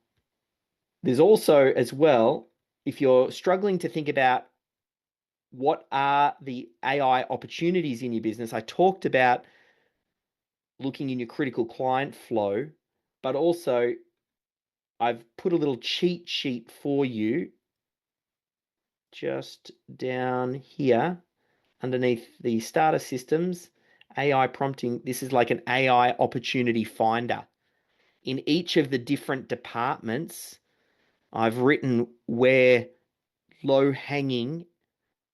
there's also, as well, if you're struggling to think about what are the AI opportunities in your business, I talked about looking in your critical client flow, but also I've put a little cheat sheet for you just down here underneath the starter systems, AI prompting. This is like an AI opportunity finder. In each of the different departments, I've written where low-hanging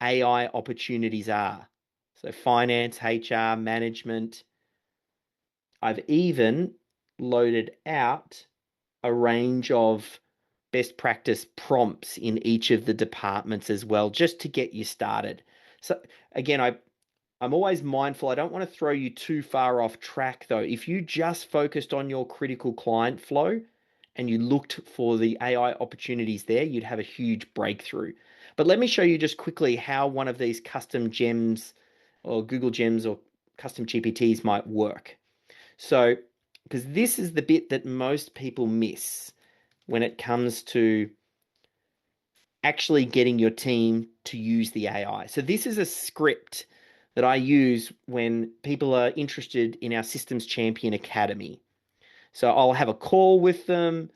AI opportunities are. So finance, HR, management. I've even loaded out a range of best practice prompts in each of the departments as well, just to get you started. So again, I'm always mindful. I don't want to throw you too far off track though. If you just focused on your critical client flow and you looked for the AI opportunities there, you'd have a huge breakthrough. But let me show you just quickly how one of these custom gems or Google Gems or custom GPTs might work. So, because this is the bit that most people miss when it comes to actually getting your team to use the AI. So this is a script that I use when people are interested in our Systems Champion Academy. So I'll have a call with them.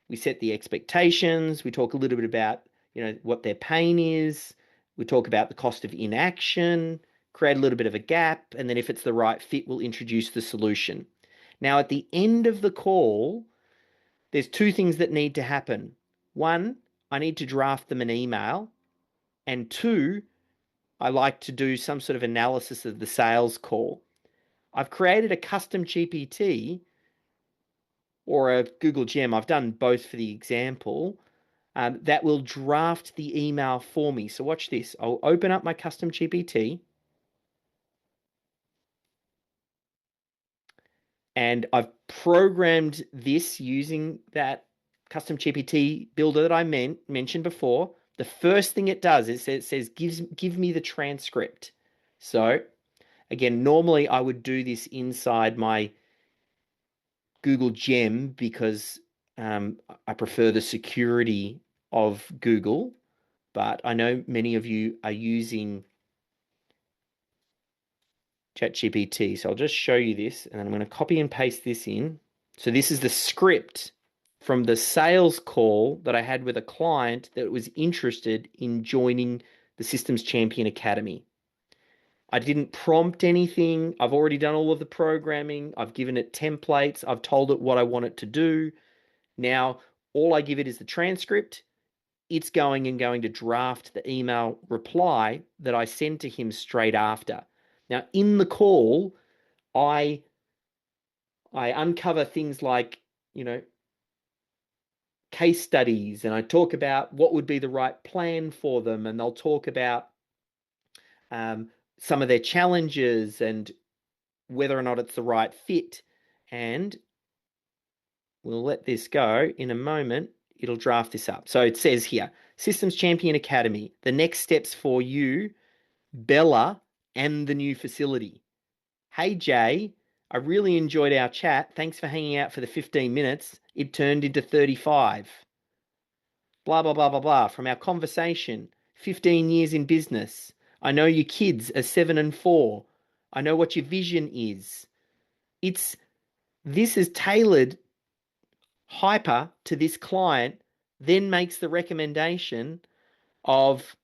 We set the expectations. We talk a little bit about, what their pain is. We talk about the cost of inaction, create a little bit of a gap, and then if it's the right fit, we'll introduce the solution. Now, at the end of the call, there's two things that need to happen. One, I need to draft them an email. And two, I like to do some sort of analysis of the sales call. I've created a custom GPT or a Google Gem. I've done both for the example that will draft the email for me. So watch this. I'll open up my custom GPT and I've programmed this using that custom GPT builder that I mentioned before. The first thing it does is it says, give me the transcript. So again, normally I would do this inside my Google Gem because I prefer the security of Google, but I know many of you are using ChatGPT. So I'll just show you this and I'm going to copy and paste this in. So this is the script from the sales call that I had with a client that was interested in joining the Systems Champion Academy. I didn't prompt anything. I've already done all of the programming. I've given it templates. I've told it what I want it to do. Now, all I give it is the transcript. It's going to draft the email reply that I send to him straight after. Now, in the call, I uncover things like, case studies, and I talk about what would be the right plan for them, and they'll talk about some of their challenges and whether or not it's the right fit. And we'll let this go in a moment. it'll draft this up. So it says here, Systems Champion Academy, the next steps for you, Bella, and the new facility. Hey, Jay, I really enjoyed our chat. Thanks for hanging out for the 15 minutes. It turned into 35. Blah, blah, blah, blah, blah. From our conversation, 15 years in business. I know your kids are 7 and 4. I know what your vision is. This is tailored hyper to this client, then makes the recommendation of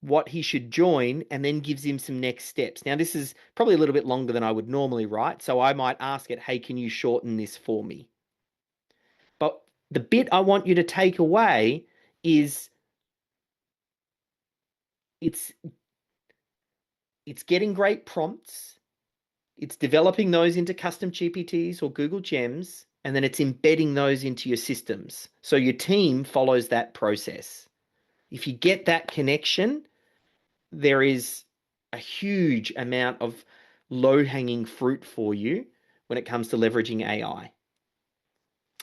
what he should join, and then gives him some next steps. Now, this is probably a little bit longer than I would normally write, so I might ask it, hey, can you shorten this for me? But the bit I want you to take away is it's getting great prompts, it's developing those into custom GPTs or Google Gems, and then it's embedding those into your systems. So your team follows that process. If you get that connection, there is a huge amount of low-hanging fruit for you when it comes to leveraging AI.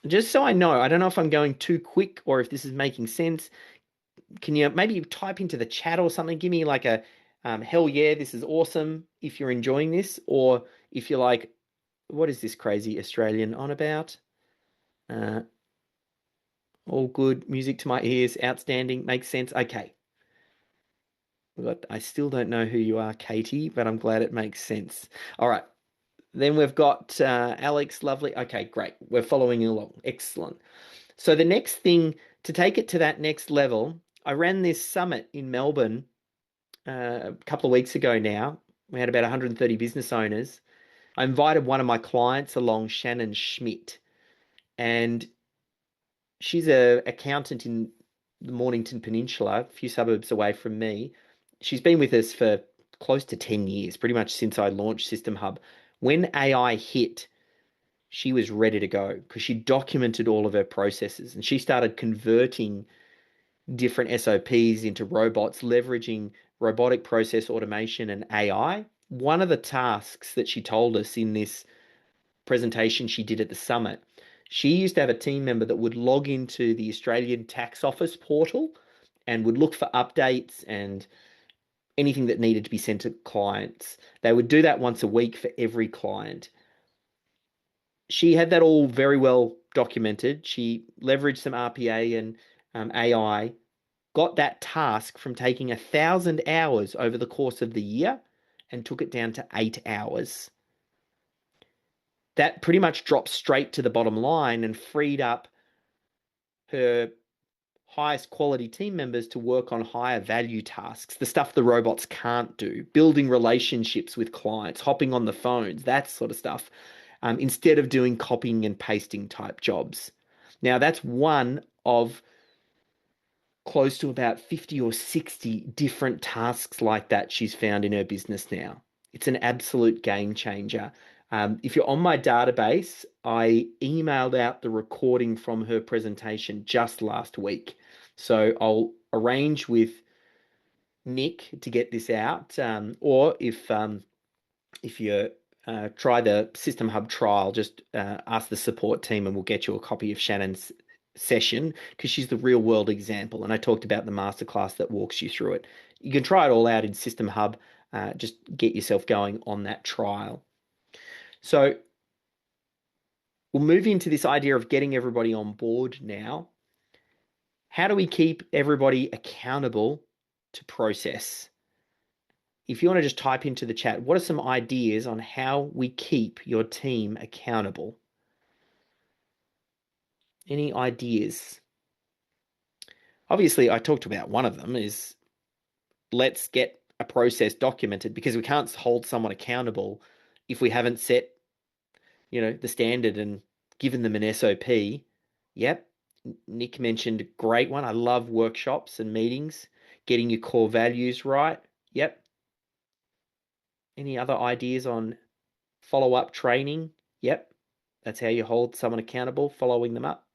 Just so I know, I don't know if I'm going too quick or if this is making sense. Can you maybe type into the chat or something? Give me like a hell yeah, this is awesome if you're enjoying this, or if you're like, what is this crazy Australian on about? All good, music to my ears, outstanding, makes sense. Okay. I still don't know who you are, Katie, but I'm glad it makes sense. All right. Then we've got Alex, lovely. Okay, great. We're following along. Excellent. So the next thing, to take it to that next level, I ran this summit in Melbourne a couple of weeks ago now. We had about 130 business owners. I invited one of my clients along, Shannon Schmidt, and she's an accountant in the Mornington Peninsula, a few suburbs away from me. She's been with us for close to 10 years, pretty much since I launched SystemHUB. When AI hit, she was ready to go because she documented all of her processes, and she started converting different SOPs into robots, leveraging robotic process automation and AI. One of the tasks that she told us in this presentation she did at the summit, she used to have a team member that would log into the Australian Tax Office portal and would look for updates and anything that needed to be sent to clients. They would do that once a week for every client. She had that all very well documented. She leveraged some RPA and AI, got that task from taking 1,000 hours over the course of the year and took it down to 8 hours. That pretty much dropped straight to the bottom line and freed up her highest quality team members to work on higher value tasks, the stuff the robots can't do, building relationships with clients, hopping on the phones, that sort of stuff, instead of doing copying and pasting type jobs. Now, that's one of close to about 50 or 60 different tasks like that she's found in her business now. It's an absolute game changer. If you're on my database, I emailed out the recording from her presentation just last week. So I'll arrange with Nick to get this out, or if you try the SystemHUB trial, just ask the support team and we'll get you a copy of Shannon's session, because she's the real world example. And I talked about the masterclass that walks you through it. You can try it all out in SystemHUB. Just get yourself going on that trial. So we'll move into this idea of getting everybody on board now. How do we keep everybody accountable to process? If you want to just type into the chat, what are some ideas on how we keep your team accountable? Any ideas? Obviously, I talked about one of them is let's get a process documented, because we can't hold someone accountable if we haven't set, the standard and given them an SOP. Yep. Nick mentioned a great one. I love workshops and meetings, getting your core values right. Yep. Any other ideas on follow-up training? Yep. That's how you hold someone accountable, following them up.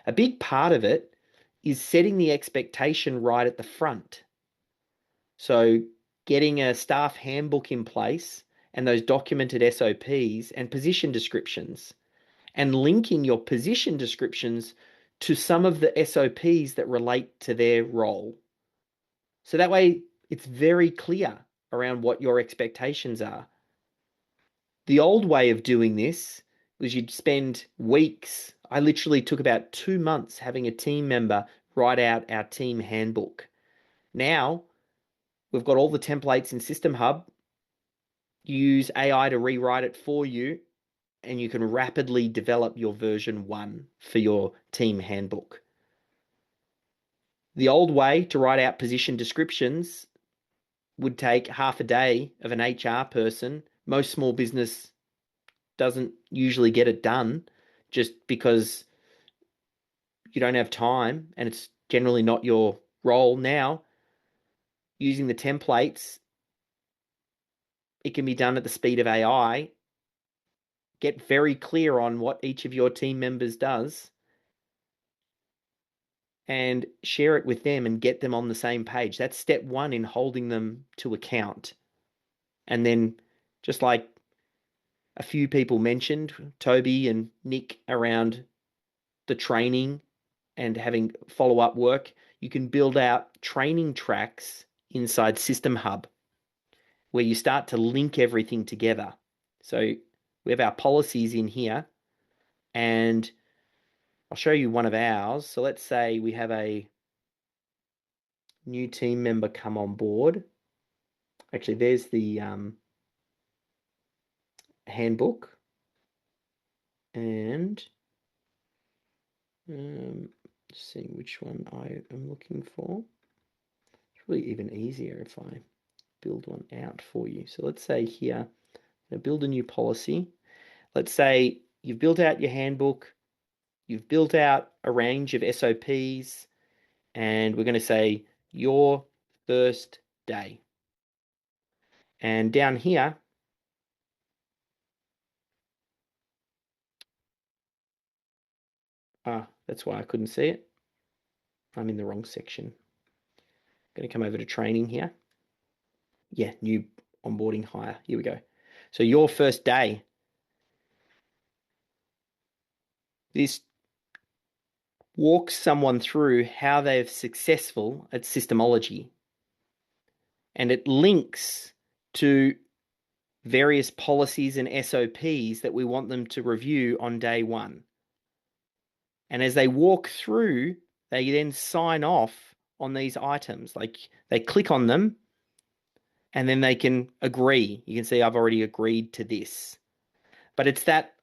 A big part of it is setting the expectation right at the front. So getting a staff handbook in place and those documented SOPs and position descriptions, and linking your position descriptions to some of the SOPs that relate to their role. So that way it's very clear around what your expectations are. The old way of doing this was you'd spend weeks. I literally took about 2 months having a team member write out our team handbook. Now we've got all the templates in SystemHUB. You use AI to rewrite it for you, and you can rapidly develop your version 1 for your team handbook. The old way to write out position descriptions would take half a day of an HR person. Most small business doesn't usually get it done just because you don't have time and it's generally not your role. Now, using the templates, it can be done at the speed of AI. Get very clear on what each of your team members does and share it with them and get them on the same page. That's step 1 in holding them to account. And then, just like a few people mentioned, Toby and Nick, around the training and having follow-up work, you can build out training tracks inside SystemHUB where you start to link everything together. So we have our policies in here, and I'll show you one of ours. So let's say we have a new team member come on board. Actually, there's the handbook, and seeing which one I am looking for. It's really even easier if I build one out for you. So let's say here, build a new policy. Let's say you've built out your handbook, you've built out a range of SOPs, and we're going to say your first day. And down here, that's why I couldn't see it. I'm in the wrong section. I'm going to come over to training here. Yeah, new onboarding hire. Here we go. So your first day. This walks someone through how they're successful at Systemology. And it links to various policies and SOPs that we want them to review on day 1. And as they walk through, they then sign off on these items. Like they click on them and then they can agree. You can see I've already agreed to this. But it's that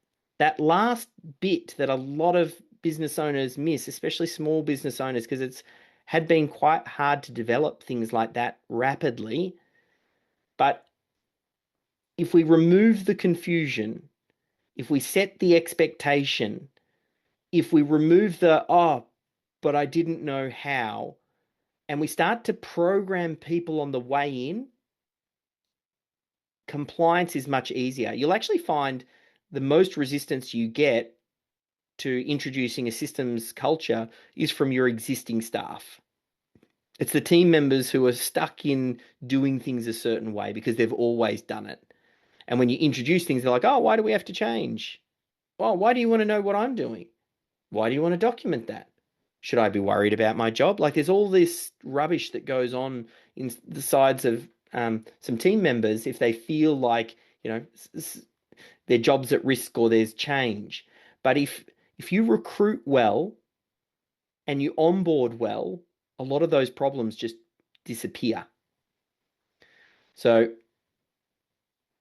last bit that a lot of business owners miss, especially small business owners, because it's had been quite hard to develop things like that rapidly. But if we remove the confusion, if we set the expectation, if we remove the, but I didn't know how, and we start to program people on the way in, compliance is much easier. You'll actually find the most resistance you get to introducing a systems culture is from your existing staff. It's the team members who are stuck in doing things a certain way because they've always done it. And when you introduce things, they're like, oh, why do we have to change? Well, why do you want to know what I'm doing? Why do you want to document that? Should I be worried about my job? Like there's all this rubbish that goes on in the sides of some team members if they feel like, their job's at risk or there's change. But if you recruit well and you onboard well, a lot of those problems just disappear. So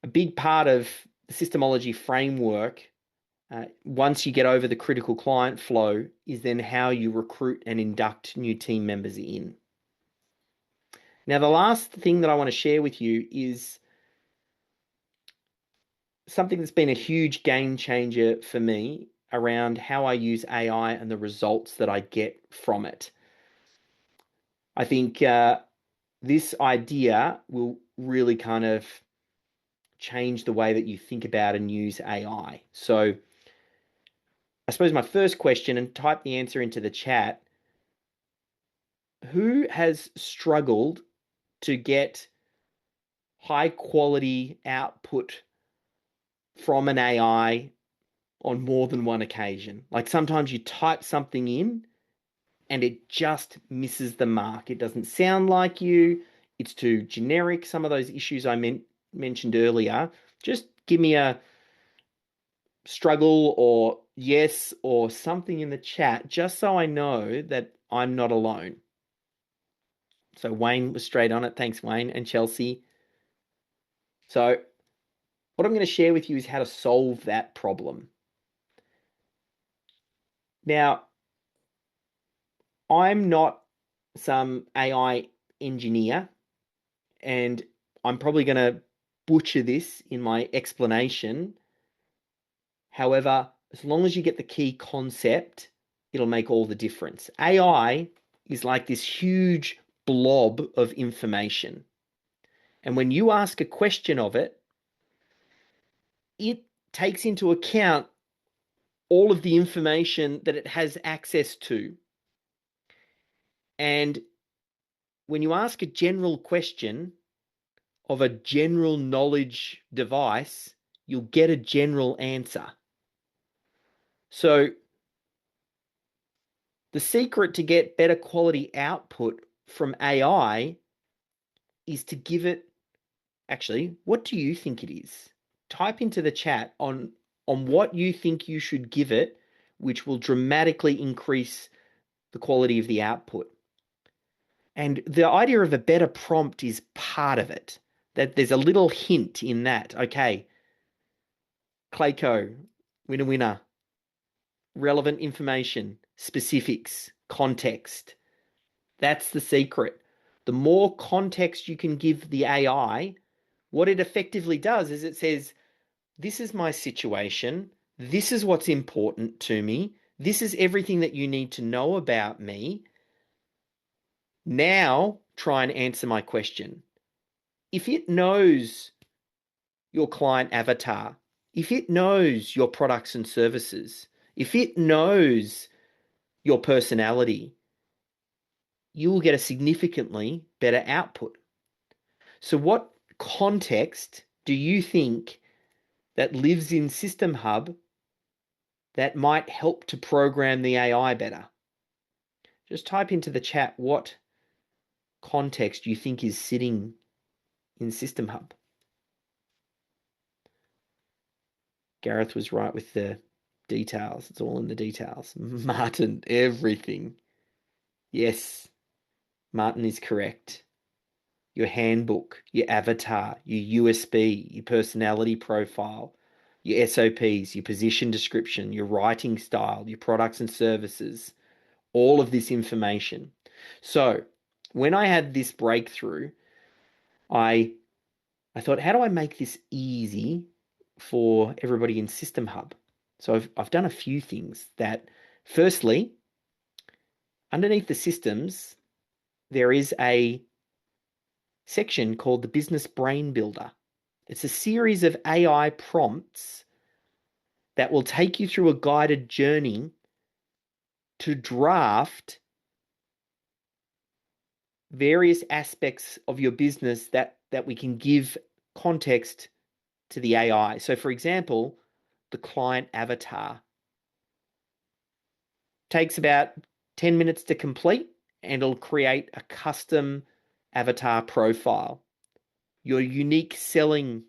a big part of the Systemology framework, once you get over the critical client flow, is then how you recruit and induct new team members in. Now, the last thing that I want to share with you is something that's been a huge game changer for me around how I use AI and the results that I get from it. I think this idea will really kind of change the way that you think about and use AI. So I suppose my first question, and type the answer into the chat, who has struggled to get high quality output from an AI on more than one occasion. Like sometimes you type something in and it just misses the mark. It doesn't sound like you. It's too generic. Some of those issues I mentioned earlier. Just give me a struggle or yes or something in the chat, just so I know that I'm not alone. So Wayne was straight on it. Thanks, Wayne and Chelsea. So what I'm going to share with you is how to solve that problem. Now, I'm not some AI engineer, and I'm probably going to butcher this in my explanation. However, as long as you get the key concept, it'll make all the difference. AI is like this huge blob of information. And when you ask a question of it, it takes into account all of the information that it has access to. And when you ask a general question of a general knowledge device, you'll get a general answer. So the secret to get better quality output from AI is to give it, actually, what do you think it is? Type into the chat on what you think you should give it, which will dramatically increase the quality of the output. And the idea of a better prompt is part of it, that there's a little hint in that. Okay, Clayco, winner, winner, relevant information, specifics, context. That's the secret. The more context you can give the AI, what it effectively does is it says, this is my situation. This is what's important to me. This is everything that you need to know about me. Now try and answer my question. If it knows your client avatar, if it knows your products and services, if it knows your personality, you will get a significantly better output. So what context do you think that lives in SystemHUB that might help to program the AI better? Just type into the chat what context you think is sitting in SystemHUB. Gareth was right with the details. It's all in the details. Martin, everything. Yes, Martin is correct. Your handbook, your avatar, your USB, your personality profile, your SOPs, your position description, your writing style, your products and services, all of this information. So when I had this breakthrough, I thought, how do I make this easy for everybody in SystemHUB? So I've done a few things. That firstly, underneath the systems, there is a section called the Business Brain Builder. It's a series of AI prompts that will take you through a guided journey to draft various aspects of your business that we can give context to the AI. So for example, the client avatar takes about 10 minutes to complete, and it'll create a custom avatar profile. Your unique selling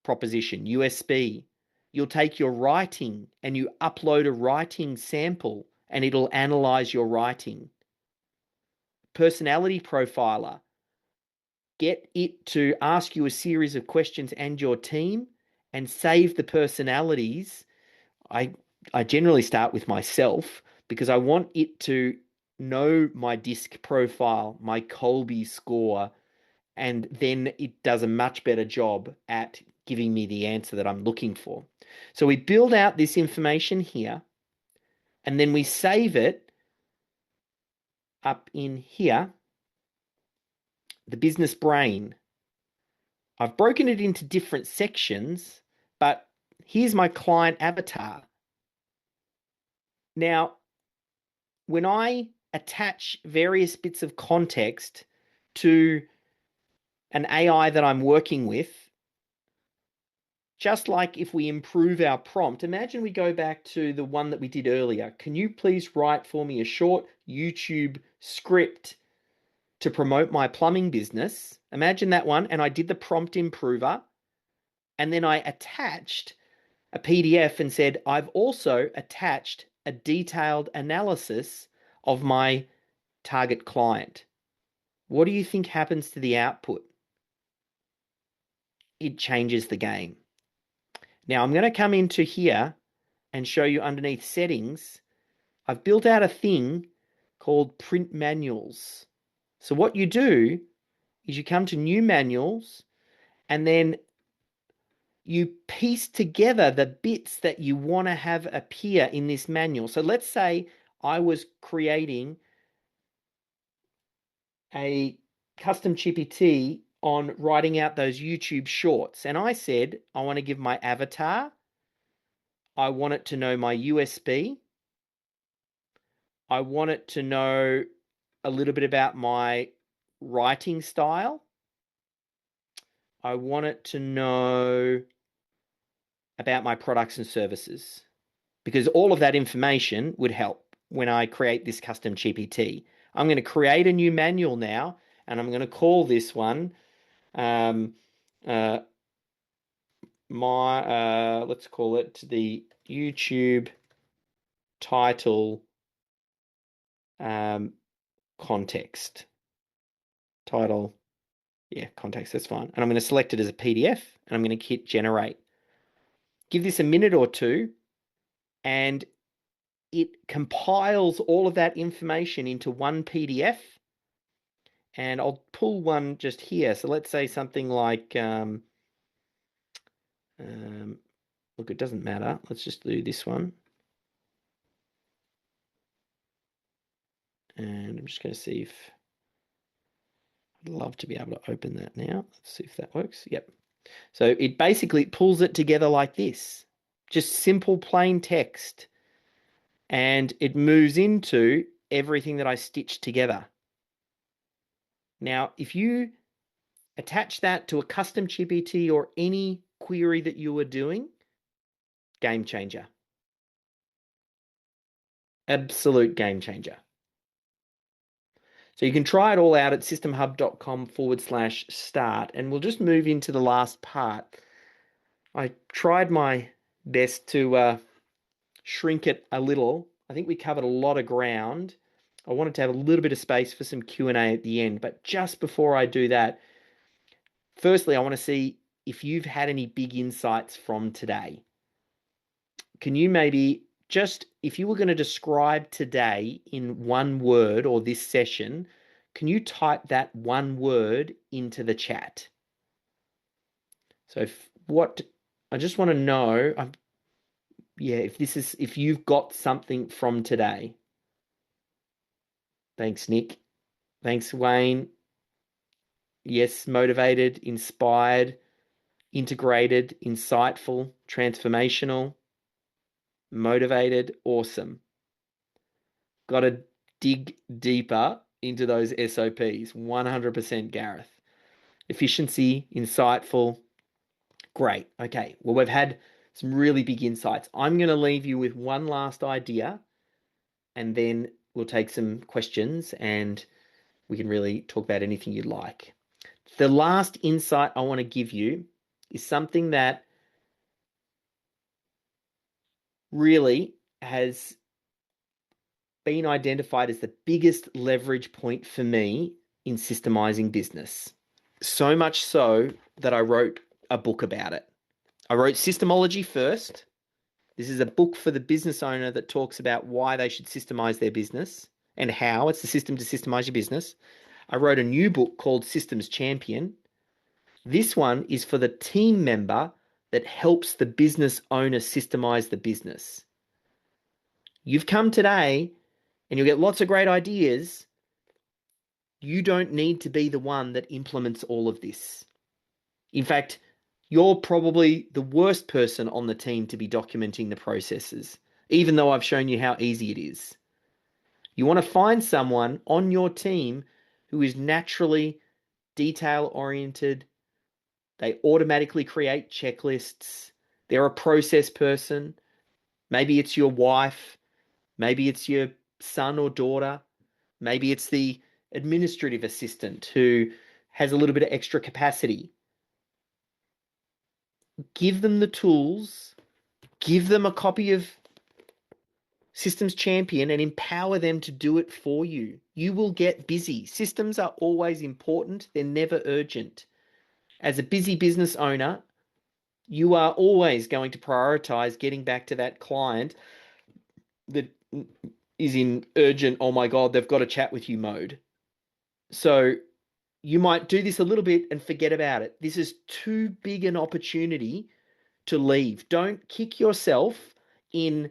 proposition, USP. You'll take your writing and you upload a writing sample and it'll analyze your writing. Personality profiler. Get it to ask you a series of questions and your team and save the personalities. I generally start with myself because I want it to know my DISC profile, my Colby score, and then it does a much better job at giving me the answer that I'm looking for. So we build out this information here, and then we save it up in here, the business brain. I've broken it into different sections, but here's my client avatar. Now, when I attach various bits of context to an AI that I'm working with, Just like if we improve our prompt, imagine we go back to the one that we did earlier. Can you please write for me a short YouTube script to promote my plumbing business? Imagine that one. And I did the prompt improver. And then I attached a PDF and said, I've also attached a detailed analysis of my target client. What do you think happens to the output? It changes the game. Now I'm going to come into here and show you underneath settings. I've built out a thing called print manuals. So what you do is you come to new manuals and then you piece together the bits that you want to have appear in this manual. So let's say I was creating a custom GPT on writing out those YouTube shorts. And I said, I want to give my avatar, I want it to know my USB, I want it to know a little bit about my writing style, I want it to know about my products and services, because all of that information would help when I create this custom GPT. I'm going to create a new manual now, and I'm going to call this one let's call it the YouTube title context. Title, yeah, context, that's fine. And I'm going to select it as a PDF, and I'm going to hit generate. Give this a minute or two, and it compiles all of that information into one PDF. And I'll pull one just here. So let's say something like, look, it doesn't matter. Let's just do this one. And I'm just going to see if, I'd love to be able to open that now. Let's see if that works. Yep. So it basically pulls it together like this. Just simple plain text. And it moves into everything that I stitched together. Now, if you attach that to a custom GPT or any query that you are doing, game changer. Absolute game changer. So you can try it all out at systemhub.com/start, and we'll just move into the last part. I tried my best to shrink it a little. I think we covered a lot of ground. I wanted to have a little bit of space for some Q&A at the end, but just before I do that, firstly, I want to see if you've had any big insights from today. Can you maybe just, if you were going to describe today in one word or this session, can you type that one word into the chat? So I just want to know, if you've got something from today. Thanks, Nick. Thanks, Wayne. Yes, motivated, inspired, integrated, insightful, transformational, motivated, awesome. Got to dig deeper into those SOPs. 100% Gareth. Efficiency, insightful. Great. Okay. Well, we've had some really big insights. I'm going to leave you with one last idea, and then we'll take some questions and we can really talk about anything you'd like. The last insight I want to give you is something that really has been identified as the biggest leverage point for me in systemizing business. So much so that I wrote a book about it. I wrote Systemology first. This is a book for the business owner that talks about why they should systemize their business and how. It's the system to systemize your business. I wrote a new book called Systems Champion. This one is for the team member that helps the business owner systemize the business. You've come today and you'll get lots of great ideas. You don't need to be the one that implements all of this. In fact, you're probably the worst person on the team to be documenting the processes, even though I've shown you how easy it is. You want to find someone on your team who is naturally detail-oriented, They automatically create checklists. They're a process person. Maybe it's your wife. Maybe it's your son or daughter. Maybe it's the administrative assistant who has a little bit of extra capacity. Give them the tools, give them a copy of Systems Champion and empower them to do it for you. You will get busy. Systems are always important. They're never urgent. As a busy business owner, you are always going to prioritize getting back to that client that is in urgent, oh my God, they've got to chat with you mode. So you might do this a little bit and forget about it. This is too big an opportunity to leave. Don't kick yourself in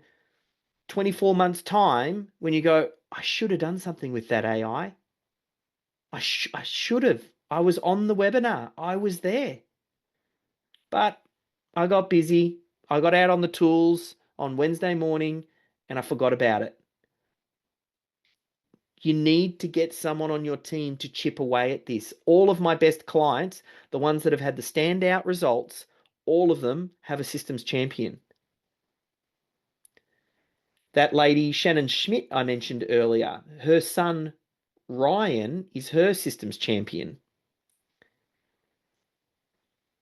24 months' time when you go, I should have done something with that AI. I should have. I was on the webinar. I was there. But I got busy. I got out on the tools on Wednesday morning and I forgot about it. You need to get someone on your team to chip away at this. All of my best clients, the ones that have had the standout results, all of them have a systems champion. That lady, Shannon Schmidt, I mentioned earlier, her son, Ryan, is her systems champion.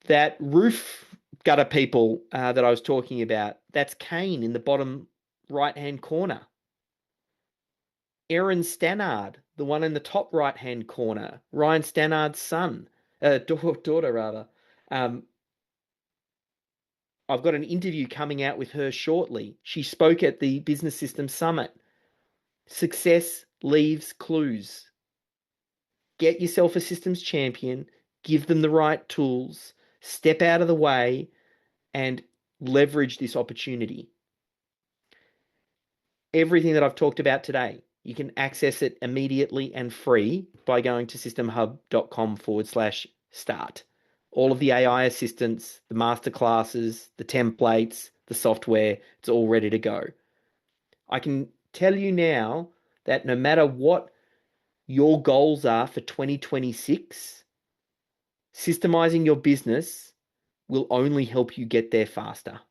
That roof gutter people that I was talking about, that's Kane in the bottom right-hand corner. Erin Stannard, the one in the top right-hand corner, Ryan Stannard's son, daughter rather. I've got an interview coming out with her shortly. She spoke at the Business Systems Summit. Success leaves clues. Get yourself a systems champion, give them the right tools, step out of the way, and leverage this opportunity. Everything that I've talked about today, you can access it immediately and free by going to systemhub.com/start. All of the AI assistants, the masterclasses, the templates, the software, it's all ready to go. I can tell you now that no matter what your goals are for 2026, systemizing your business will only help you get there faster.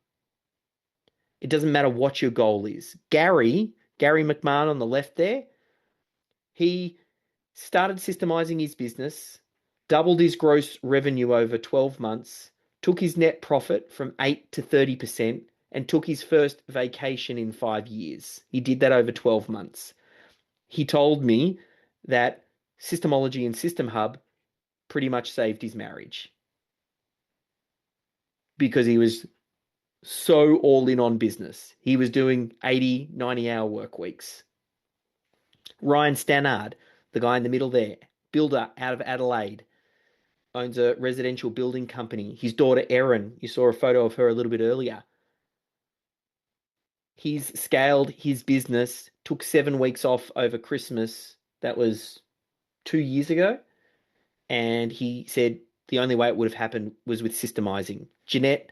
It doesn't matter what your goal is. Gary McMahon on the left there, he started systemizing his business, doubled his gross revenue over 12 months, took his net profit from 8 to 30%, and took his first vacation in 5 years. He did that over 12 months. He told me that SYSTEMology and SystemHUB pretty much saved his marriage because he was so all in on business. He was doing 80, 90-hour work weeks. Ryan Stannard, the guy in the middle there, builder out of Adelaide, owns a residential building company. His daughter, Erin, you saw a photo of her a little bit earlier. He's scaled his business, took 7 weeks off over Christmas. That was 2 years ago. And he said the only way it would have happened was with systemizing. Jeanette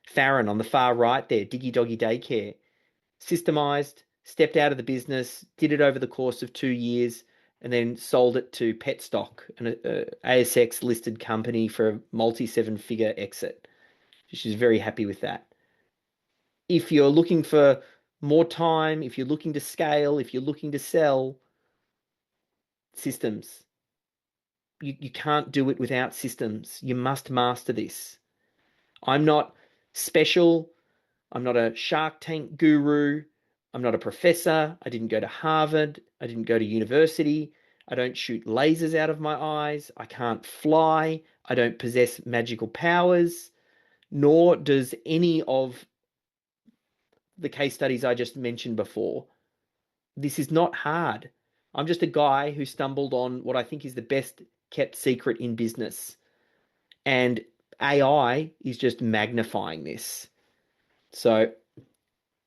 Farron on the far right there, Diggy Doggy Daycare, systemized, stepped out of the business, did it over the course of 2 years, and then sold it to Petstock, an ASX listed company for a multi-7-figure exit. She's very happy with that. If you're looking for more time, if you're looking to scale, if you're looking to sell, systems. You can't do it without systems. You must master this. I'm not special. I'm not a Shark Tank guru. I'm not a professor. I didn't go to Harvard. I didn't go to university. I don't shoot lasers out of my eyes. I can't fly. I don't possess magical powers, nor does any of the case studies I just mentioned before. This is not hard. I'm just a guy who stumbled on what I think is the best kept secret in business. And AI is just magnifying this. So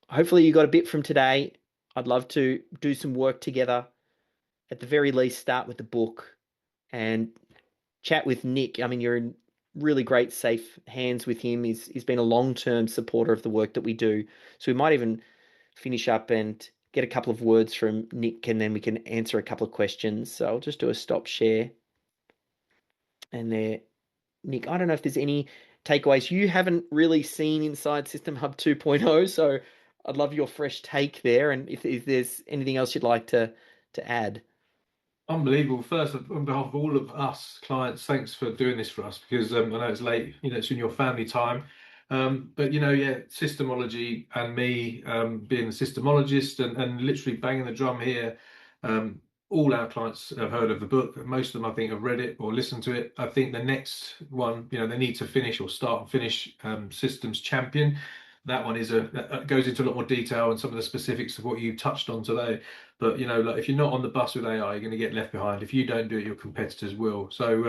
hopefully you got a bit from today. I'd love to do some work together. At the very least, start with the book and chat with Nick. I mean, you're in really great, safe hands with him. He's been a long-term supporter of the work that we do. So we might even finish up and get a couple of words from Nick, and then we can answer a couple of questions. So I'll just do a stop share. And there Nick, I don't know if there's any takeaways you haven't really seen inside System Hub 2.0, so I'd love your fresh take there, and if there's anything else you'd like to add. Unbelievable. First, on behalf of all of us clients, thanks for doing this for us, because I know it's late, it's in your family time. But yeah, Systemology and me being a systemologist and literally banging the drum here. All our clients have heard of the book. Most of them, I think, have read it or listened to it. I think the next one, they need to finish or start and finish Systems Champion. That one goes into a lot more detail and some of the specifics of what you touched on today. But like, if you're not on the bus with AI, you're going to get left behind. If you don't do it, your competitors will. So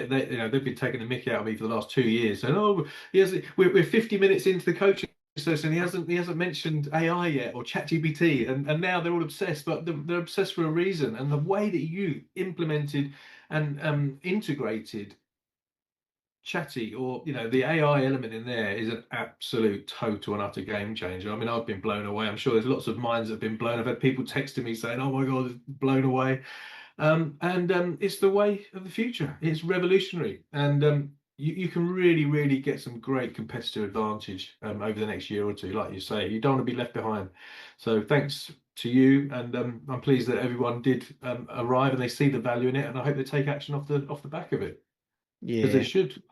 they've been taking the mickey out of me for the last 2 years. And we're 50 minutes into the coaching process, and he hasn't mentioned AI yet or ChatGPT, and now they're all obsessed. But they're obsessed for a reason. And the way that you implemented and integrated Chatty, or the AI element in there, is an absolute total and utter game changer. I mean, I've been blown away. I'm sure there's lots of minds that have been blown. I've had people texting me saying, "Oh my God, blown away." And it's the way of the future. It's revolutionary, and you can really get some great competitive advantage over the next year or two. Like you say, you don't want to be left behind. So thanks to you, and I'm pleased that everyone did arrive and they see the value in it, and I hope they take action off the back of it, because they Yeah, should.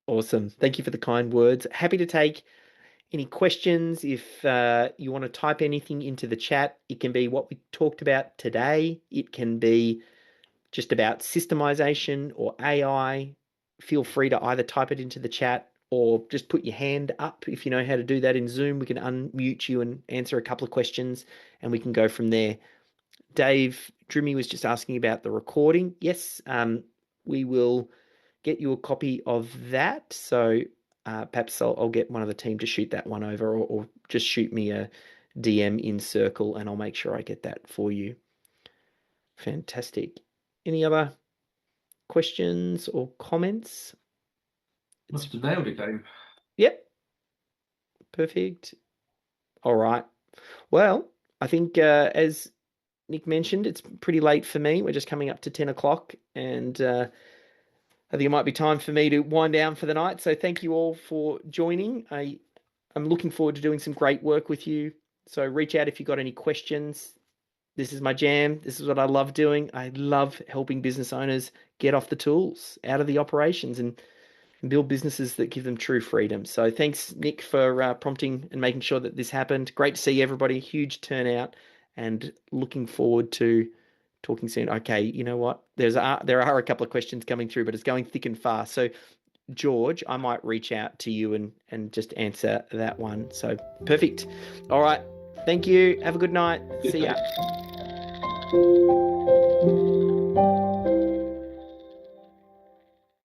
awesome. Thank you for the kind words. Happy to take any questions. If you want to type anything into the chat, it can be what we talked about today. It can be just about systemization or AI. Feel free to either type it into the chat or just put your hand up. If you know how to do that in Zoom, we can unmute you and answer a couple of questions, and we can go from there. Dave Drimmy was just asking about the recording. Yes, we will get you a copy of that. So perhaps I'll get one of the team to shoot that one over, or just shoot me a DM in Circle, and I'll make sure I get that for you. Fantastic. Any other questions or comments? Must have nailed it, Dave. Yep. Perfect. All right. Well, I think as Nick mentioned, it's pretty late for me. We're just coming up to 10 o'clock, and I think it might be time for me to wind down for the night. So thank you all for joining. I'm looking forward to doing some great work with you. So reach out if you've got any questions. This is my jam. This is what I love doing. I love helping business owners get off the tools, out of the operations, and build businesses that give them true freedom. So thanks, Nick, for prompting and making sure that this happened. Great to see everybody. Huge turnout, and looking forward to talking soon. Okay, you know what? There are a couple of questions coming through, but it's going thick and fast. So George, I might reach out to you and just answer that one. So perfect. All right. Thank you. Have a good night. See ya.